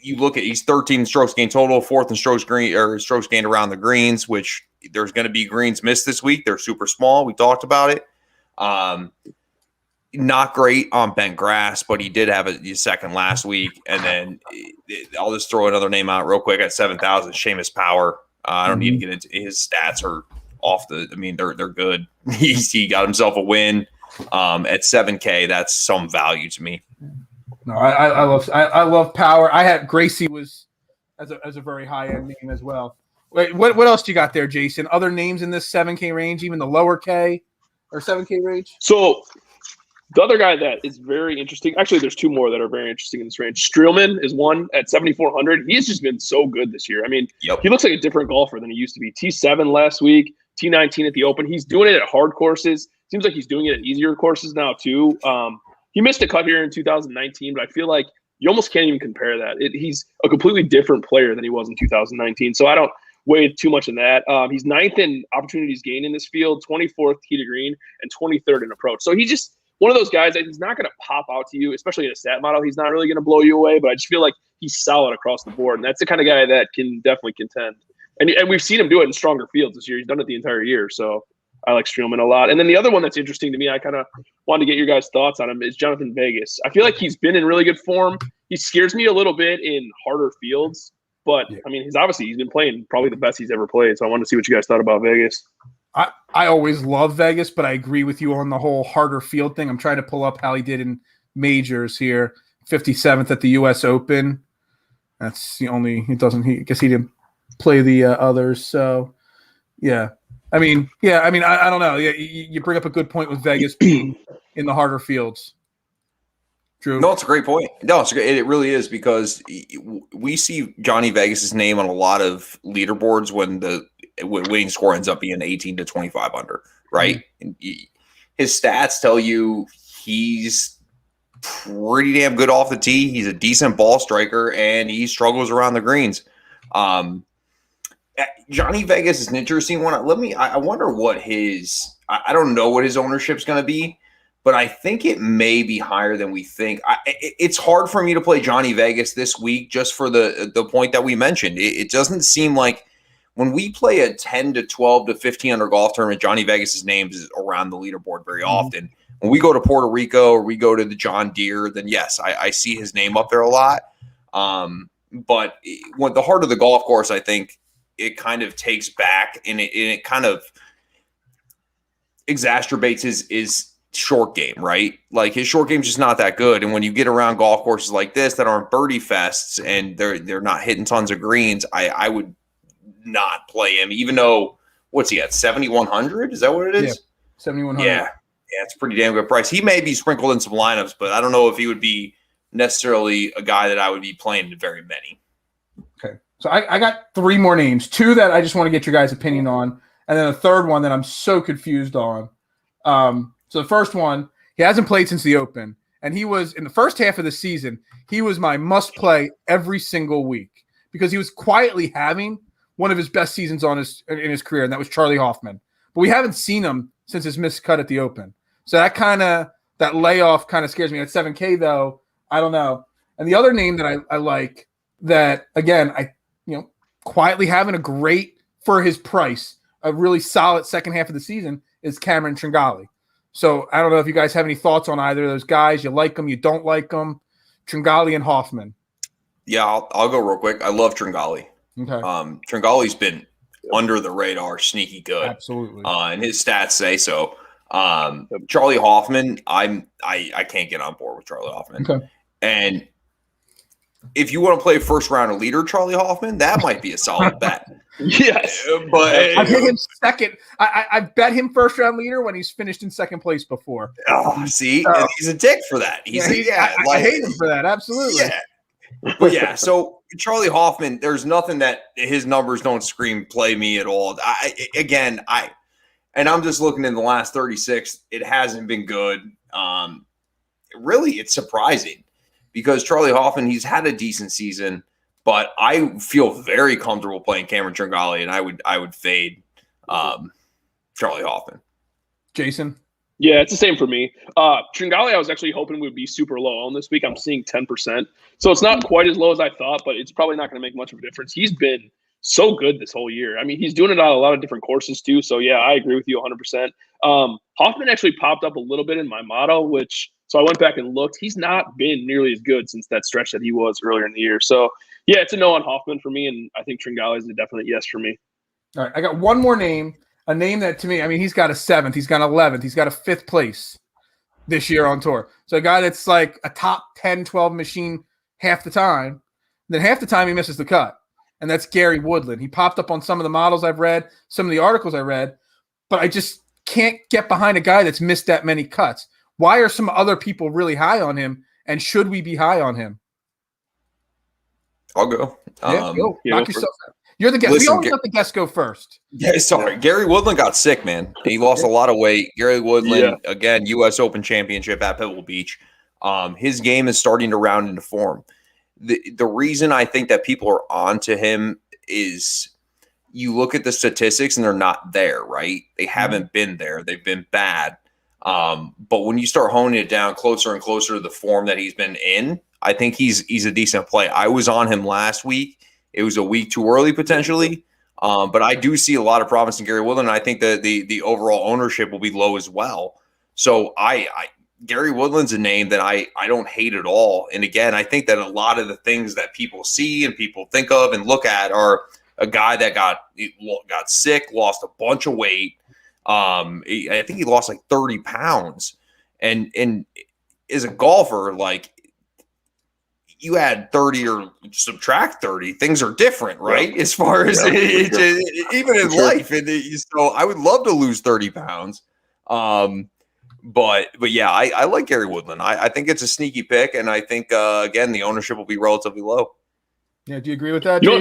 You look at he's 13 strokes gained total, fourth in strokes gained around the greens, which there's going to be greens missed this week. They're super small. We talked about it. Not great on bent grass, but he did have a second last week. And then I'll just throw another name out real quick at 7,000. Seamus Power. I don't need to get into his stats are off the. I mean, they're good. He got himself a win at 7K. That's some value to me. No, I love Power. I had Gracie was as a very high end name as well. Wait, what else do you got there, Jason? Other names in this 7K range, even the lower K or 7K range? So the other guy that is very interesting, actually, there's two more that are very interesting in this range. Streelman is one at 7,400. He has just been so good this year. I mean, He looks like a different golfer than he used to be. T7 last week, T19 at the Open. He's doing it at hard courses. Seems like he's doing it at easier courses now too. He missed a cut here in 2019, but I feel like you almost can't even compare that. He's a completely different player than he was in 2019. So I don't weigh too much in that. He's 9th in opportunities gained in this field, 24th tee to green, and 23rd in approach. So he's just one of those guys that he's not going to pop out to you, especially in a stat model. He's not really going to blow you away, but I just feel like he's solid across the board. And that's the kind of guy that can definitely contend. And we've seen him do it in stronger fields this year. He's done it the entire year. So I like Streelman a lot. And then the other one that's interesting to me, I kind of wanted to get your guys' thoughts on him, is Jonathan Vegas. I feel like he's been in really good form. He scares me a little bit in harder fields. But, I mean, he's been playing probably the best he's ever played. So I wanted to see what you guys thought about Vegas. I always love Vegas, but I agree with you on the whole harder field thing. I'm trying to pull up how he did in majors here. 57th at the U.S. Open. That's the only – I guess he didn't play the others. So, yeah. I don't know. Yeah, you bring up a good point with Vegas being in the harder fields. Drew? No, it's a great point. No, it really is, because we see Johnny Vegas's name on a lot of leaderboards when the winning score ends up being 18 to 25 under, right? Mm-hmm. And his stats tell you he's pretty damn good off the tee. He's a decent ball striker, and he struggles around the greens. Johnny Vegas is an interesting one. I wonder what I don't know what his ownership's going to be, but I think it may be higher than we think. It's hard for me to play Johnny Vegas this week just for the point that we mentioned. It doesn't seem like when we play a 10 to 12 to 15 under golf tournament, Johnny Vegas's name is around the leaderboard very often. When we go to Puerto Rico or we go to the John Deere, then yes, I see his name up there a lot. But when the heart of the golf course, I think it kind of takes back and it kind of exacerbates his short game, right? Like his short game's just not that good. And when you get around golf courses like this that aren't birdie fests and they're not hitting tons of greens, I would not play him, even though what's he at 7,100? Is that what it is? Yeah, 7,100. Yeah, it's a pretty damn good price. He may be sprinkled in some lineups, but I don't know if he would be necessarily a guy that I would be playing in very many. Okay, so I got three more names, two that I just want to get your guys' opinion on, and then a third one that I'm so confused on. So the first one, he hasn't played since the Open, and he was in the first half of the season. He was my must play every single week because he was quietly having one of his best seasons in his career, and that was Charlie Hoffman. But we haven't seen him since his missed cut at the Open. So that layoff kind of scares me. At 7K though, I don't know. And the other name that I like that again, quietly having a great for his price, a really solid second half of the season is Cameron Tringali. So I don't know if you guys have any thoughts on either of those guys. You like them, you don't like them. Tringali and Hoffman. Yeah, I'll go real quick. I love Tringali. Okay. Tringali's been under the radar, sneaky good. Absolutely. And his stats say so. Charlie Hoffman, I can't get on board with Charlie Hoffman. Okay. And if you want to play first round leader Charlie Hoffman, that might be a solid bet. Yes. But I've hit him second. I bet him first round leader when he's finished in second place before. Oh, see, and he's a dick for that. I hate him for that. Absolutely. Yeah. But yeah, so Charlie Hoffman, there's nothing that his numbers don't scream play me at all. And I'm just looking in the last 36, it hasn't been good. Really, it's surprising because Charlie Hoffman, he's had a decent season, but I feel very comfortable playing Cameron Tringali, and I would fade Charlie Hoffman. Jason? Yeah, it's the same for me. Tringali, I was actually hoping would be super low on this week. I'm seeing 10%. So it's not quite as low as I thought, but it's probably not going to make much of a difference. He's been so good this whole year. I mean, he's doing it on a lot of different courses too. So yeah, I agree with you 100%. Hoffman actually popped up a little bit in my model, so I went back and looked. He's not been nearly as good since that stretch that he was earlier in the year. So yeah, it's a no on Hoffman for me, and I think Tringali is a definite yes for me. All right, I got one more name. A name that, to me, I mean, he's got a 7th, he's got an 11th, he's got a 5th place this year on tour. So a guy that's like a top 10, 12 machine half the time, then half the time he misses the cut. And that's Gary Woodland. He popped up on some of the models I've read, some of the articles I read, but I just can't get behind a guy that's missed that many cuts. Why are some other people really high on him, and should we be high on him? I'll go. Go. Knock yourself out. You're the guest. Listen, we always let the guests go first. Yeah, sorry. Gary Woodland got sick, man. He lost a lot of weight. Gary Woodland, again, U.S. Open championship at Pebble Beach. His game is starting to round into form. The reason I think that people are on to him is you look at the statistics and they're not there, right? They haven't been there. They've been bad. But when you start honing it down closer and closer to the form that he's been in, I think he's a decent play. I was on him last week. It was a week too early potentially, but I do see a lot of promise in Gary Woodland. I think that the overall ownership will be low as well. So Gary Woodland's a name that I don't hate at all. And again, I think that a lot of the things that people see and people think of and look at are a guy that got sick, lost a bunch of weight. I think he lost like 30 pounds. And as a golfer, like, you add 30 or subtract 30, things are different, right? Yeah. As far as even in life. And so I would love to lose 30 pounds. But yeah, I like Gary Woodland. I think it's a sneaky pick. And I think, again, the ownership will be relatively low. Yeah. Do you agree with that? You know, I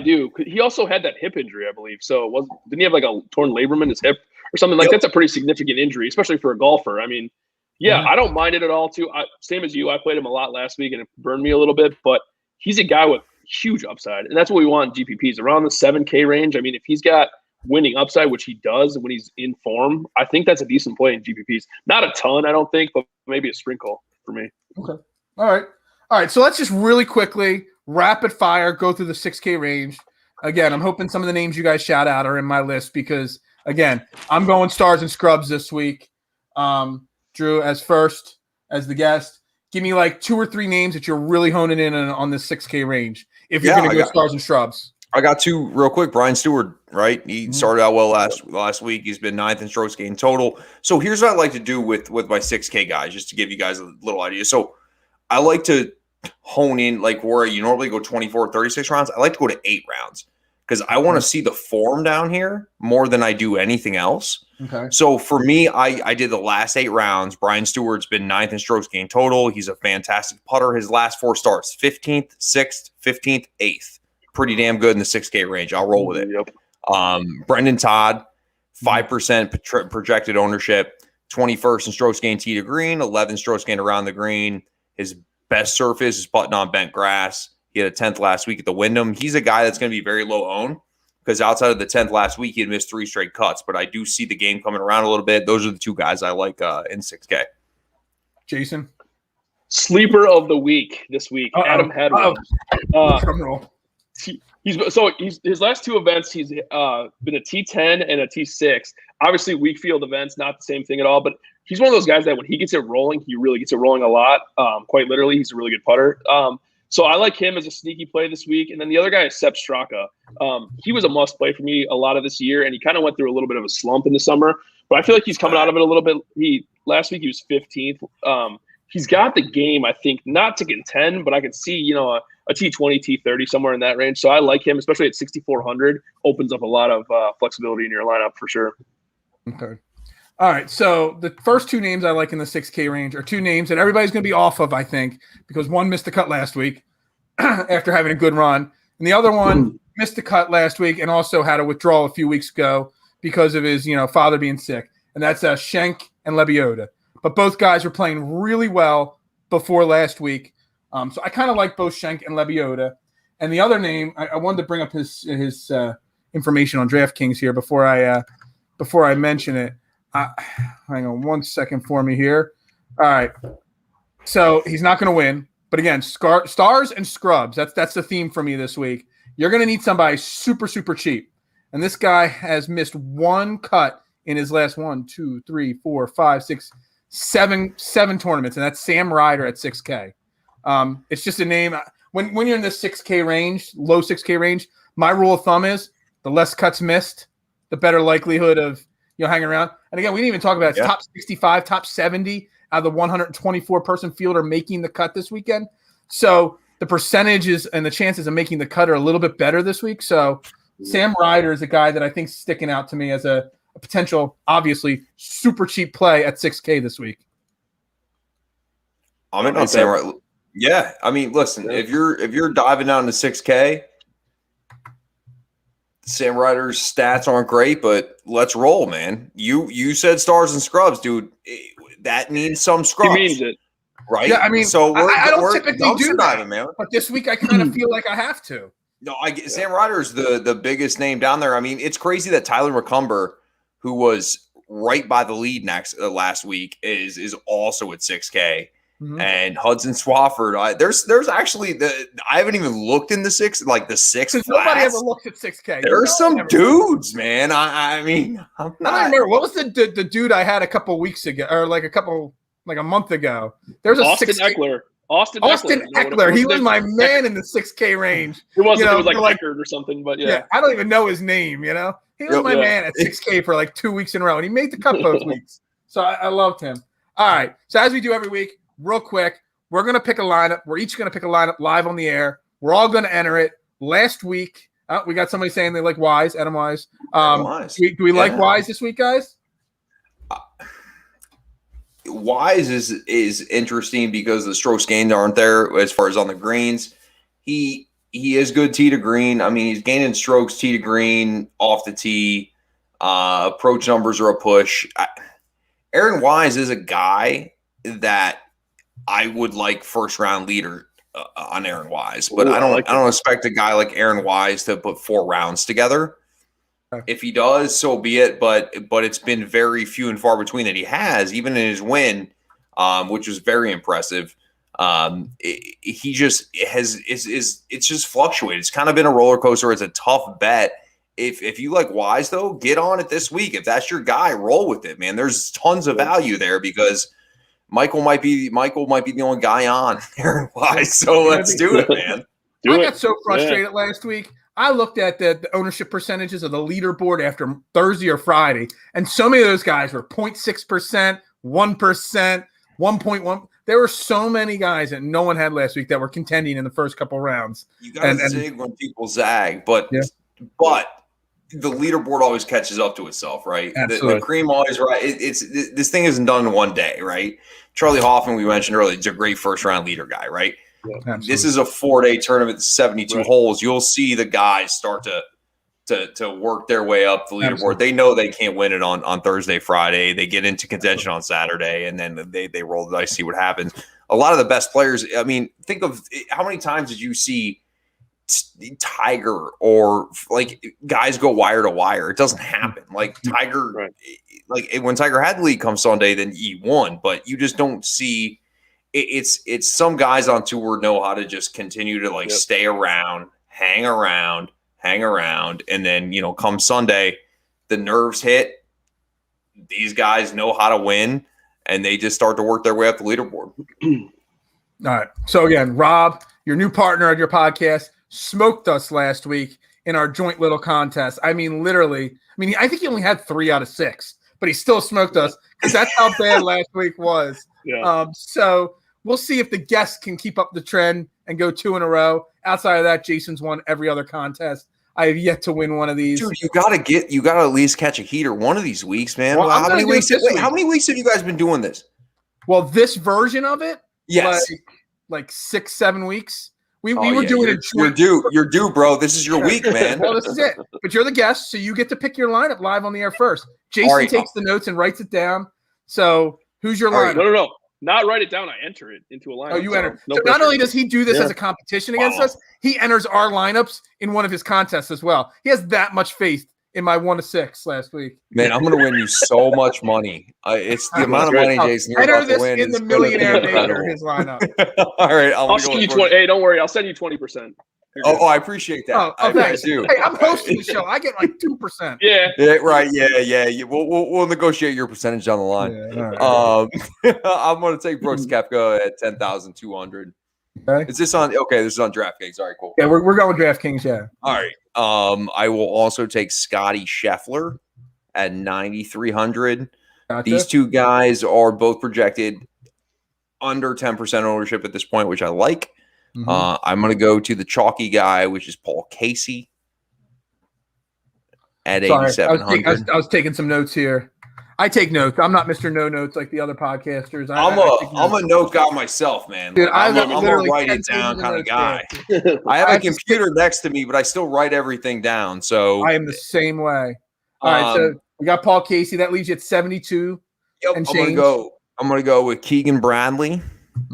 do. He also had that hip injury, I believe. So didn't he have like a torn labrum in his hip or something? Like that's a pretty significant injury, especially for a golfer. I mean, yeah, I don't mind it at all, too. Same as you, I played him a lot last week, and it burned me a little bit. But he's a guy with huge upside, and that's what we want in GPPs, around the 7K range. I mean, if he's got winning upside, which he does when he's in form, I think that's a decent play in GPPs. Not a ton, I don't think, but maybe a sprinkle for me. Okay. All right. So let's just really quickly, rapid fire, go through the 6K range. Again, I'm hoping some of the names you guys shout out are in my list because, again, I'm going stars and scrubs this week. Drew, as the guest, give me like 2 or 3 names that you're really honing in on this 6K range. If you're going to go stars and scrubs, I got 2 real quick. Brian Stewart, right? He started out well last week. He's been 9th in strokes gained total. So here's what I like to do with my 6K guys, just to give you guys a little idea. So I like to hone in like where you normally go 24, 36 rounds. I like to go to 8 rounds because I want to see the form down here more than I do anything else. Okay. So for me, I did the last 8 rounds. Brian Stewart's been 9th in strokes gained total. He's a fantastic putter. His last 4 starts, 15th, 6th, 15th, 8th. Pretty damn good in the 6K range. I'll roll with it. Yep. Brendan Todd, 5% projected ownership, 21st in strokes gained tee to green, 11 strokes gained around the green. His best surface is putting on bent grass. He had a 10th last week at the Wyndham. He's a guy that's going to be very low owned, because outside of the 10th last week, he had missed 3 straight cuts. But I do see the game coming around a little bit. Those are the 2 guys I like in 6K. Jason? Sleeper of the week this week, Adam Hadwin. His last 2 events, he's been a T10 and a T6. Obviously, weak field events, not the same thing at all. But he's one of those guys that when he gets it rolling, he really gets it rolling a lot. Quite literally, he's a really good putter. So I like him as a sneaky play this week. And then the other guy is Sepp Straka. He was a must play for me a lot of this year, and he kind of went through a little bit of a slump in the summer. But I feel like he's coming out of it a little bit. Last week he was 15th. He's got the game, I think, not to contend, but I could see, a T20, T30, somewhere in that range. So I like him, especially at 6,400. Opens up a lot of flexibility in your lineup for sure. Okay. All right. So the first two names I like in the 6K range are two names that everybody's going to be off of, I think, because one missed the cut last week after having a good run. And the other one missed the cut last week and also had a withdrawal a few weeks ago because of his, father being sick. And that's Schenk and Lebioda. But both guys were playing really well before last week. So I kind of like both Schenk and Lebioda. And the other name, I wanted to bring up his information on DraftKings here before I mention it. Hang on 1 second for me here. All right. So he's not going to win. But again, stars and scrubs. That's the theme for me this week. You're going to need somebody super, super cheap. And this guy has missed one cut in his last 1, 2, 3, 4, 5, 6, 7 tournaments, and that's Sam Ryder at 6K. It's just a name. When you're in the 6K range, low 6K range, my rule of thumb is the less cuts missed, the better likelihood of hanging around. And again, we didn't even talk about top 65, top 70 out of the 124 person field are making the cut this weekend. So the percentages and the chances of making the cut are a little bit better this week. So Sam Ryder is a guy that I think is sticking out to me as a potential, obviously, super cheap play at 6K this week. I'm in on Sam Ryder. Yeah, I mean, listen, if you're diving down to 6K, Sam Ryder's stats aren't great, but let's roll, man. You said stars and scrubs, dude. That means some scrubs. He means it, right? Yeah, I mean, so I don't typically do that, diving, man. But this week I kind of feel like I have to. No, Sam Ryder's the biggest name down there. I mean, it's crazy that Tyler McCumber, who was right by the lead last week, is also at 6K. Mm-hmm. And Hudson Swafford, there's actually I haven't even looked in the six class. Nobody ever looked at 6K. There's some dudes, man. I mean, I don't remember what was the dude I had a couple weeks ago, or like a month ago. There's a Austin 6K. Eckler. Austin Eckler. He was my man in the 6K range. It wasn't. It was like Eckert or something, but yeah. I don't even know his name. He was my man at 6K for like 2 weeks in a row, and he made the cut both weeks. So I loved him. All right. So as we do every week, real quick, we're going to pick a lineup. We're each going to pick a lineup live on the air. We're all going to enter it. Last week, we got somebody saying they like Wise, Adam Wise. Do we like Wise this week, guys? Wise is interesting because the strokes gained aren't there as far as on the greens. He is good tee to green. I mean, he's gaining strokes tee to green, off the tee. Approach numbers are a push. Aaron Wise is a guy that I would like first round leader on Aaron Wise, but I don't expect a guy like Aaron Wise to put 4 rounds together. If he does, so be it. But it's been very few and far between that he has, even in his win, which was very impressive. He just it's just fluctuated. It's kind of been a roller coaster. It's a tough bet. If you like Wise though, get on it this week. If that's your guy, roll with it, man. There's tons of value there because Michael might be the only guy on Aaron Wise. So let's do it, man. I got so frustrated last week. I looked at the ownership percentages of the leaderboard after Thursday or Friday, and so many of those guys were 0.6%, 1%, 1.1. There were so many guys that no one had last week that were contending in the first couple rounds. You got to zig when people zag, but the leaderboard always catches up to itself, right? The cream always right. This thing isn't done in one day, right? Charlie Hoffman, we mentioned earlier, is a great first round leader guy, right? Yeah, this is a 4-day tournament, 72 holes. You'll see the guys start to work their way up the leaderboard. Absolutely. They know they can't win it on Thursday, Friday. They get into contention on Saturday, and then they roll the dice, see what happens. A lot of the best players, I mean, think of how many times did you see Tiger or like guys go wire to wire? It doesn't happen. Like Tiger, like when Tiger had the lead come Sunday, then he won, but you just don't see it's some guys on tour know how to just continue to stay around, hang around, and then come Sunday, the nerves hit. These guys know how to win, and they just start to work their way up the leaderboard. All right. So again, Rob your new partner of your podcast, smoked us last week in our joint little contest. I mean, literally. I mean, I think he only had 3 out of 6, but he still smoked us because that's how bad last week was. Yeah. So we'll see if the guests can keep up the trend and go 2 in a row. Outside of that, Jason's won every other contest. I have yet to win one of these. Dude, you gotta at least catch a heater one of these weeks, man. Well, how many weeks have you guys been doing this? Well, this version of it, yes, like 6-7 weeks. We were doing it. You're due, bro. This is your week, man. Well, this is it. But you're the guest, so you get to pick your lineup live on the air first. Jason takes the notes and writes it down. So who's your lineup? No. Not write it down. I enter it into a lineup. Oh, you enter. No so not only does he do this as a competition against us, he enters our lineups in one of his contests as well. He has that much faith in my 1 to 6 last week. Man, I'm going to win you so much money. It's the amount of money, Jason, you're enter about to win. In the millionaire maker, his lineup. All right. I'll send you 20. Hey, don't worry. I'll send you 20%. Oh, I appreciate that. Thanks. I do. Hey, I'm hosting the show. I get like 2%. Yeah. Right. Yeah. We'll negotiate your percentage down the line. Yeah, I'm going to take Brooks Koepka at 10,200. Okay. Is this on? Okay, this is on DraftKings. All right, cool. Yeah, we're going DraftKings. Yeah. All right. I will also take Scotty Scheffler at 9,300. Gotcha. These two guys are both projected under 10% ownership at this point, which I like. Mm-hmm. I'm going to go to the chalky guy, which is Paul Casey at 8,700. I was taking some notes here. I take notes. I'm not Mr. No Notes like the other podcasters. I'm a note guy myself, man. Dude, I'm a write it down kind of guy. I have a computer next to me, but I still write everything down. So I am the same way. All right, so we got Paul Casey. That leaves you at 72. Yep, I'm gonna go with Keegan Bradley.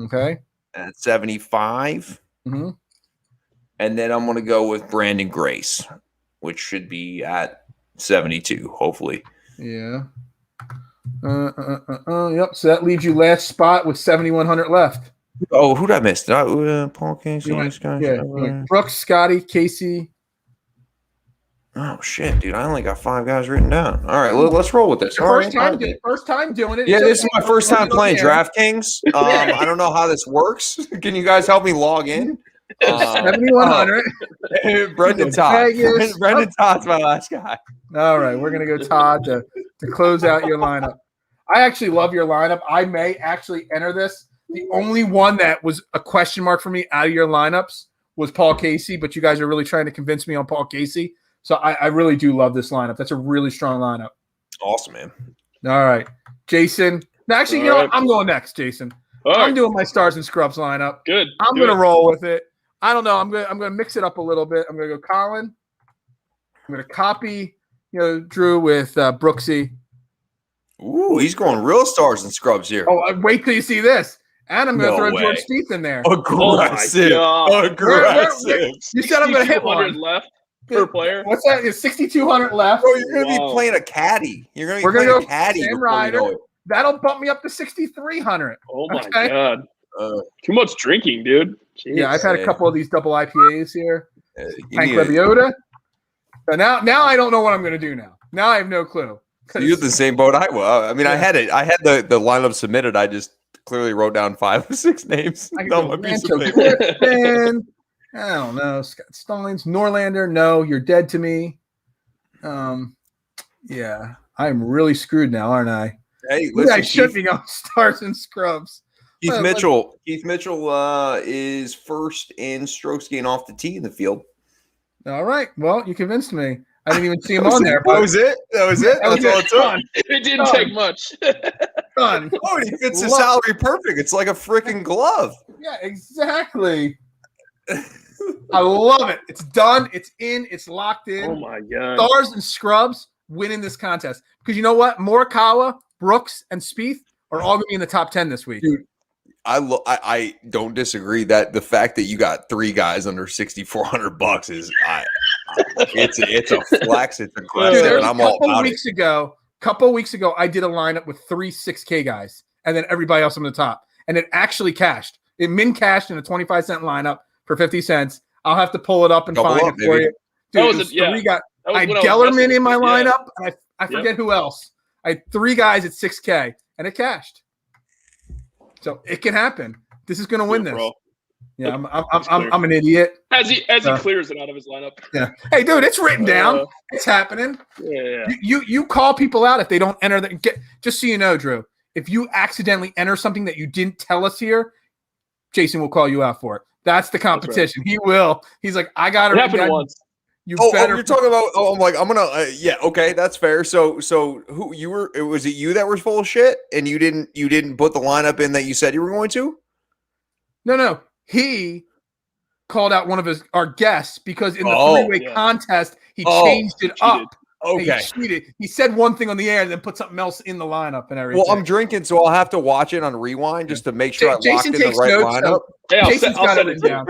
Okay. At 75. Mm-hmm. And then I'm going to go with Brandon Grace, which should be at 72, hopefully. Yeah. Yep. So that leaves you last spot with 7,100 left. Oh, who'd I miss? Paul Casey. Brooks, Scotty, Casey. Oh, shit, dude. I only got 5 guys written down. All right, let's roll with this. First time doing it. Yeah, this is my first time playing DraftKims. I don't know how this works. Can you guys help me log in? 7,100. Brendan Todd. Brendan Todd's my last guy. All right, we're going to go Todd to close out your lineup. I actually love your lineup. I may actually enter this. The only one that was a question mark for me out of your lineups was Paul Casey, but you guys are really trying to convince me on Paul Casey. So I really do love this lineup. That's a really strong lineup. Awesome, man. All right. Jason. Actually, you know what? I'm going next, Jason. I'm doing my Stars and Scrubs lineup. Good. I'm going to roll with it. I don't know. I'm going to mix it up a little bit. I'm going to go Colin. I'm going to copy, Drew with Brooksy. Ooh, he's going real Stars and Scrubs here. Oh, wait till you see this. And I'm going to throw George Spieth in there. Aggressive. Aggressive. You said I'm going to hit 100 left per player. What's that? It's 6,200 left. Bro, you're going to be playing a caddy. We're going to go caddy. Sam Ryder. That'll bump me up to 6,300. Oh, my God. Too much drinking, dude. Jeez. Yeah, I've had a couple of these double IPAs here. Hank Lebiota. So now I don't know what I'm going to do now. Now I have no clue. You're the same boat I was. I mean, I had it. I had the lineup submitted. I just clearly wrote down 5 or 6 names. I don't know. Scott Stallings, Norlander. No, you're dead to me. Yeah, I'm really screwed now, aren't I? Hey, listen, I should be on Stars and Scrubs. Keith Mitchell is first in strokes gained off the tee in the field. All right. Well, you convinced me. I didn't even see him on there. That was it. That's all it took. It didn't take much. Done. Oh, he fits the salary perfect. It's like a freaking glove. Yeah, exactly. I love it. It's done. It's in. It's locked in. Oh, my God. Stars and Scrubs winning this contest. Because you know what? Morikawa, Brooks, and Spieth are all going to be in the top 10 this week. Dude, I don't disagree that the fact that you got 3 guys under $6,400 is it's a flex. It's aggressive. Dude, and I'm all about it. Couple weeks ago, I did a lineup with 3 6K guys and then everybody else on the top. And it actually cashed. It min cashed in a 25-cent lineup for 50 cents. I'll have to pull it up and find it for you. Dude, I had Gellerman in my lineup. And I forget who else. I had 3 guys at 6K and it cashed. So it can happen. This is going to win this. Bro. Yeah, I'm an idiot. As he clears it out of his lineup. Yeah. Hey, dude, it's written down. It's happening. Yeah. You call people out if they don't enter just so you know, Drew. If you accidentally enter something that you didn't tell us here, Jason will call you out for it. That's the competition. Right. He will. He's like, I got it. Happened once. Better. You're talking about. Oh, I'm like, I'm gonna. Yeah, okay, that's fair. So who you were? Was it you that was full of shit, and you didn't put the lineup in that you said you were going to? No. He called out one of our guests because in the three-way contest he changed it up. Okay. He cheated. He said one thing on the air and then put something else in the lineup and everything. Well, I'm drinking, so I'll have to watch it on rewind just to make sure I locked in the right lineup. Jason's got it down.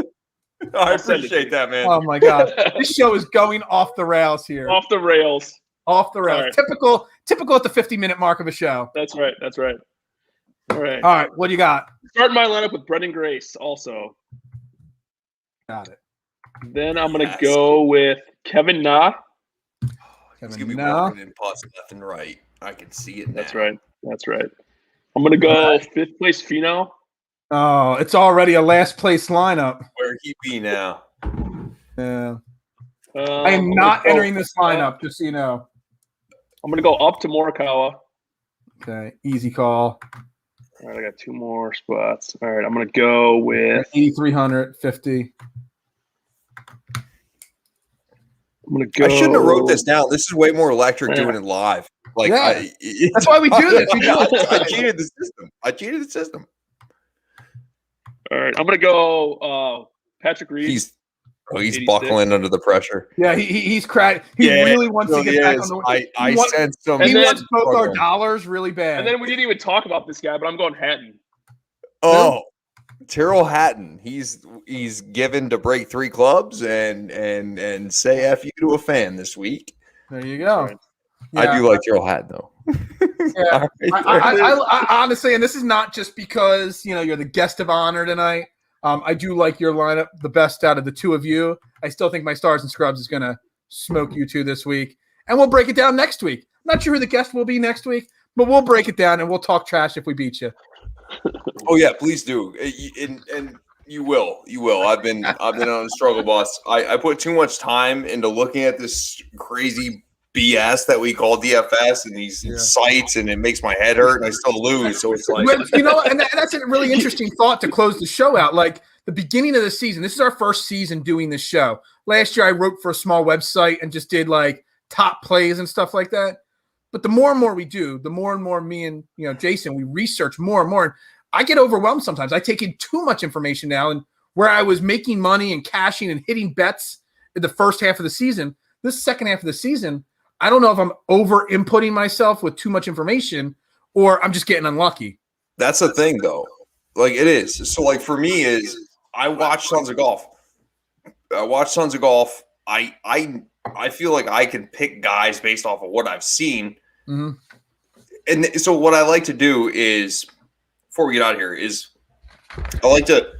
I appreciate that, man. Oh my God, this show is going off the rails here. Off the rails. Right. Typical at the 50-minute mark of a show. That's right. All right. What do you got? Starting my lineup with Brendan Grace. Also, got it. Then I'm gonna go with Kevin Na. He's gonna be walking in putts left and right. I can see it now. That's right. I'm gonna go fifth place Finau. Oh, it's already a last place lineup. Where he be now? Yeah. I am not entering this lineup, just so you know. I'm gonna go up to Morikawa. Okay, easy call. All right, I got two more spots. All right, I'm gonna go with 8,350. I'm gonna go. I shouldn't have wrote this down. This is way more electric doing it live. Like, that's why we do this. I cheated the system. All right, I'm gonna go Patrick Reed. He's buckling under the pressure. Yeah, he's cracked. He really wants to get back on the. I sense some. He wants both our dollars really bad. And then we didn't even talk about this guy, but I'm going Hatton. Oh, Tyrrell Hatton. He's given to break 3 clubs and say F you to a fan this week. There you go. Right. Yeah. I do like Tyrrell Hatton though. Yeah. I honestly, and this is not just because you're the guest of honor tonight. I do like your lineup the best out of the two of you. I still think my Stars and Scrubs is going to smoke you two this week. And we'll break it down next week. I'm not sure who the guest will be next week, but we'll break it down and we'll talk trash if we beat you. Oh, yeah, please do. And you will. I've been on a struggle bus. I put too much time into looking at this crazy BS that we call DFS and these sites, and it makes my head hurt, and I still lose. So it's like, and that's a really interesting thought to close the show out. Like the beginning of the season, this is our first season doing this show. Last year, I wrote for a small website and just did like top plays and stuff like that. But the more and more we do, the more and more me and Jason, we research more and more. And I get overwhelmed sometimes. I take in too much information now, and where I was making money and cashing and hitting bets in the first half of the season, this second half of the season, I don't know if I'm over inputting myself with too much information or I'm just getting unlucky. That's the thing though. Like it is. So like for me is I watch tons of golf. I feel like I can pick guys based off of what I've seen. Mm-hmm. And so what I like to do is before we get out of here is I like to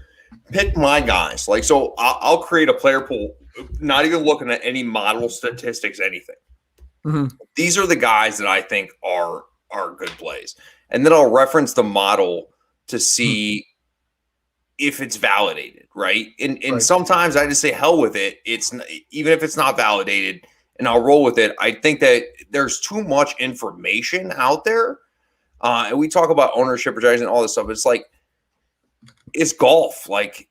pick my guys. Like, so I'll create a player pool, not even looking at any model statistics, anything. Mm-hmm. These are the guys that I think are good plays. And then I'll reference the model to see if it's validated, right? And sometimes I just say hell with it. It's even if it's not validated, and I'll roll with it. I think that there's too much information out there. And we talk about ownership projections and all this stuff. It's like it's golf. Like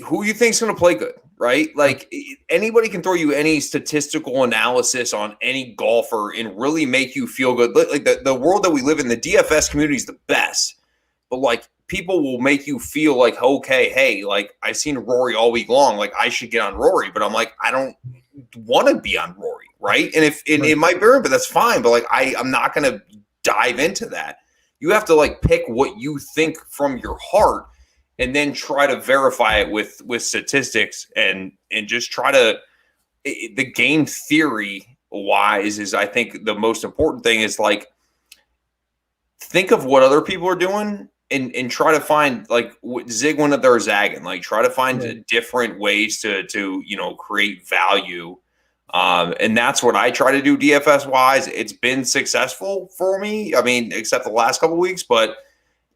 who you think's going to play good? Right? Like anybody can throw you any statistical analysis on any golfer and really make you feel good. Like the world that we live in, the DFS community is the best. But like people will make you feel like, okay, hey, like I've seen Rory all week long. Like I should get on Rory. But I'm like, I don't want to be on Rory. Right. And it might burn, but that's fine. But like I'm not going to dive into that. You have to like pick what you think from your heart. And then try to verify it with statistics and just try to the game theory wise is I think the most important thing is like think of what other people are doing and try to find like zig when they're zagging, like try to find different ways to create value. And that's what I try to do DFS wise. It's been successful for me. I mean, except the last couple of weeks, but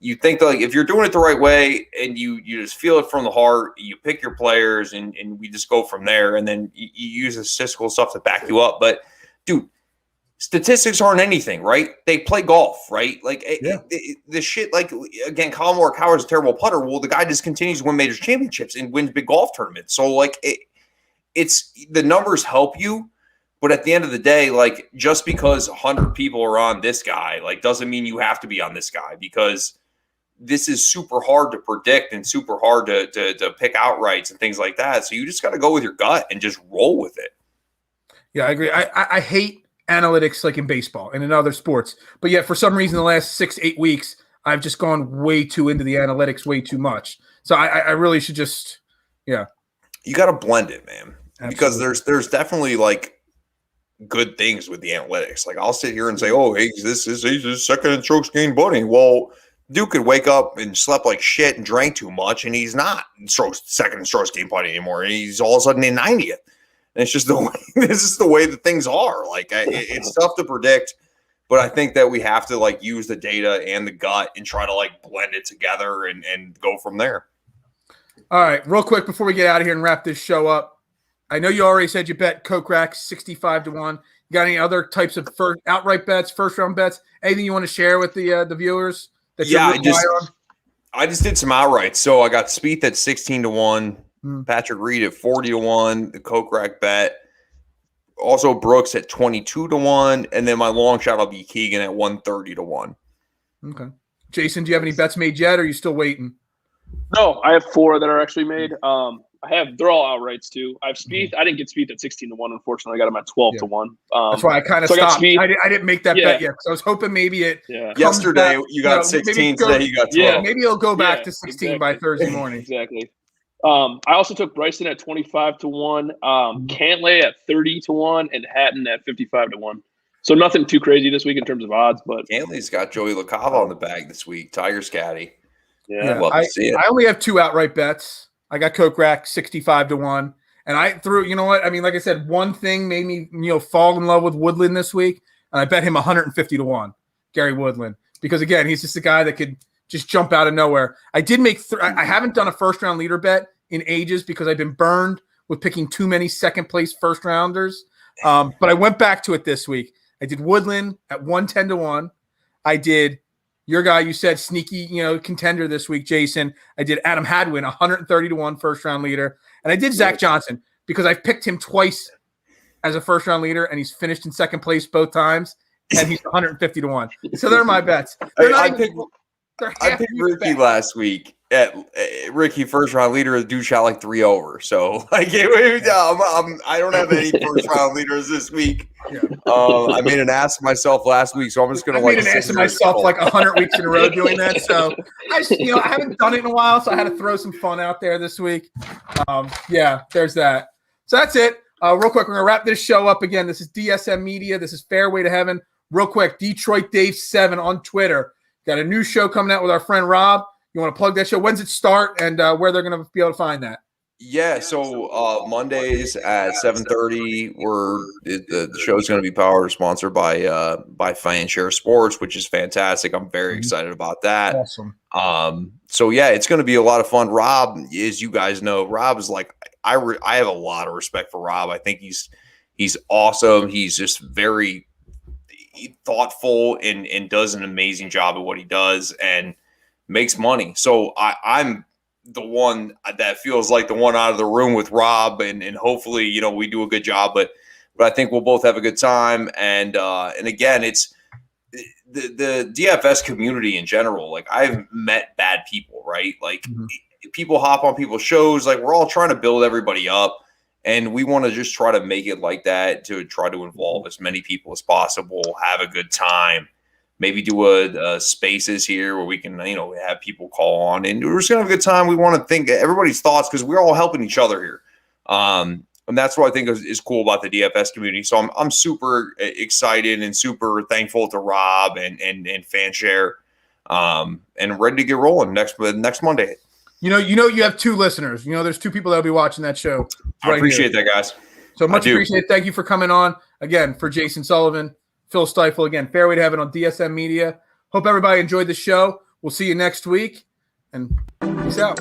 you think that, like, if you're doing it the right way and you just feel it from the heart, you pick your players and we just go from there, and then you use the statistical stuff to back you up. But dude, statistics aren't anything, right? They play golf, right? Like the shit, like, again, Colin Morikawa's a terrible putter. Well, the guy just continues to win major championships and wins big golf tournaments. So like it's the numbers help you. But at the end of the day, like, just because 100 people are on this guy, like, doesn't mean you have to be on this guy, because this is super hard to predict and super hard to pick outrights and things like that. So you just got to go with your gut and just roll with it. Yeah, I agree. I hate analytics like in baseball and in other sports. But yet for some reason the last 6-8 weeks, I've just gone way too into the analytics way too much. So I really should just, you got to blend it, man. Absolutely. Because there's definitely like good things with the analytics. Like, I'll sit here and say, oh, hey, he's his second in strokes gained bunny. Well, Duke could wake up and slept like shit and drank too much, and he's not second in strokes gained bunny anymore. And he's all of a sudden in 90th. And it's just the way, this is the way that things are. Like, it's tough to predict, but I think that we have to like use the data and the gut and try to like blend it together and go from there. All right, real quick before we get out of here and wrap this show up, I know you already said you bet Kokrak 65-1. You got any other types of outright bets, first round bets? Anything you want to share with the viewers? I just did some outrights. So I got Spieth at 16-1, Patrick Reed at 40-1, the Kokrak bet. Also Brooks at 22-1, and then my long shot will be Keegan at 130-1. Okay. Jason, do you have any bets made yet, or are you still waiting? No, I have 4 that are actually made. They're all outrights too. I have Spieth. I didn't get Spieth at 16-1. Unfortunately, I got him at 12-1. That's why I kind of stopped. I didn't make that bet yet because I was hoping maybe it. Yeah. Yesterday you got 16. Today you got 12. Yeah, maybe it'll go back to 16 by Thursday morning. Exactly. I also took Bryson at 25-1, Cantlay at 30-1, and Hatton at 55-1. So nothing too crazy this week in terms of odds, but Cantlay's got Joey LaCava on the bag this week. Tiger's caddy. Yeah, love to see it. I only have 2 outright bets. I got Kokrak 65-1, and I threw. You know what? I mean, like I said, one thing made me fall in love with Woodland this week, and I bet him 150-1, Gary Woodland, because again, he's just a guy that could just jump out of nowhere. I did make. I haven't done a first round leader bet in ages because I've been burned with picking too many second place first rounders. But I went back to it this week. I did Woodland at 110-1. I did your guy, you said sneaky, contender this week, Jason. I did Adam Hadwin, 130-1 first round leader. And I did Zach Johnson because I've picked him twice as a first round leader, and he's finished in second place both times, and he's 150-1. So they're my bets. I picked Ricky last week. Ricky first round leader. The dude shot like 3 over. So I don't have any first round leaders this week. Yeah. I made an ass of myself last week, so I'm just gonna made an ass of myself like 100 weeks in a row doing that. So I haven't done it in a while, so I had to throw some fun out there this week. There's that. So that's it. Real quick, we're gonna wrap this show up again. This is DSM Media. This is Fairway to Heaven. Real quick, Detroit Dave 7 on Twitter. Got a new show coming out with our friend Rob. You want to plug that show? When's it start, and where they're going to be able to find that? Yeah, so Mondays at 7:30, the show's going to be sponsored by Fanshare Sports, which is fantastic. I'm very excited about that. Awesome. So yeah, it's going to be a lot of fun. Rob, as you guys know, Rob is like I have a lot of respect for Rob. I think he's awesome. He's just very thoughtful and does an amazing job at what he does and makes money. So I'm the one that feels like the one out of the room with Rob, and hopefully we do a good job, but I think we'll both have a good time. And again, it's the DFS community in general. Like, I've met bad people, right? Like people hop on people's shows. Like, we're all trying to build everybody up, and we want to just try to make it like that, to try to involve as many people as possible, have a good time. Maybe do a spaces here where we can, have people call on, and we're just gonna have a good time. We want to think everybody's thoughts because we're all helping each other here, and that's what I think is cool about the DFS community. So I'm super excited and super thankful to Rob and Fanshare, and ready to get rolling next Monday. You have 2 listeners. There's 2 people that'll be watching that show. I appreciate that, guys. So much appreciated. Thank you for coming on again. For Jason Sullivan, Phil Stiefel, again, Fairway to Heaven on DSM Media. Hope everybody enjoyed the show. We'll see you next week, and peace out.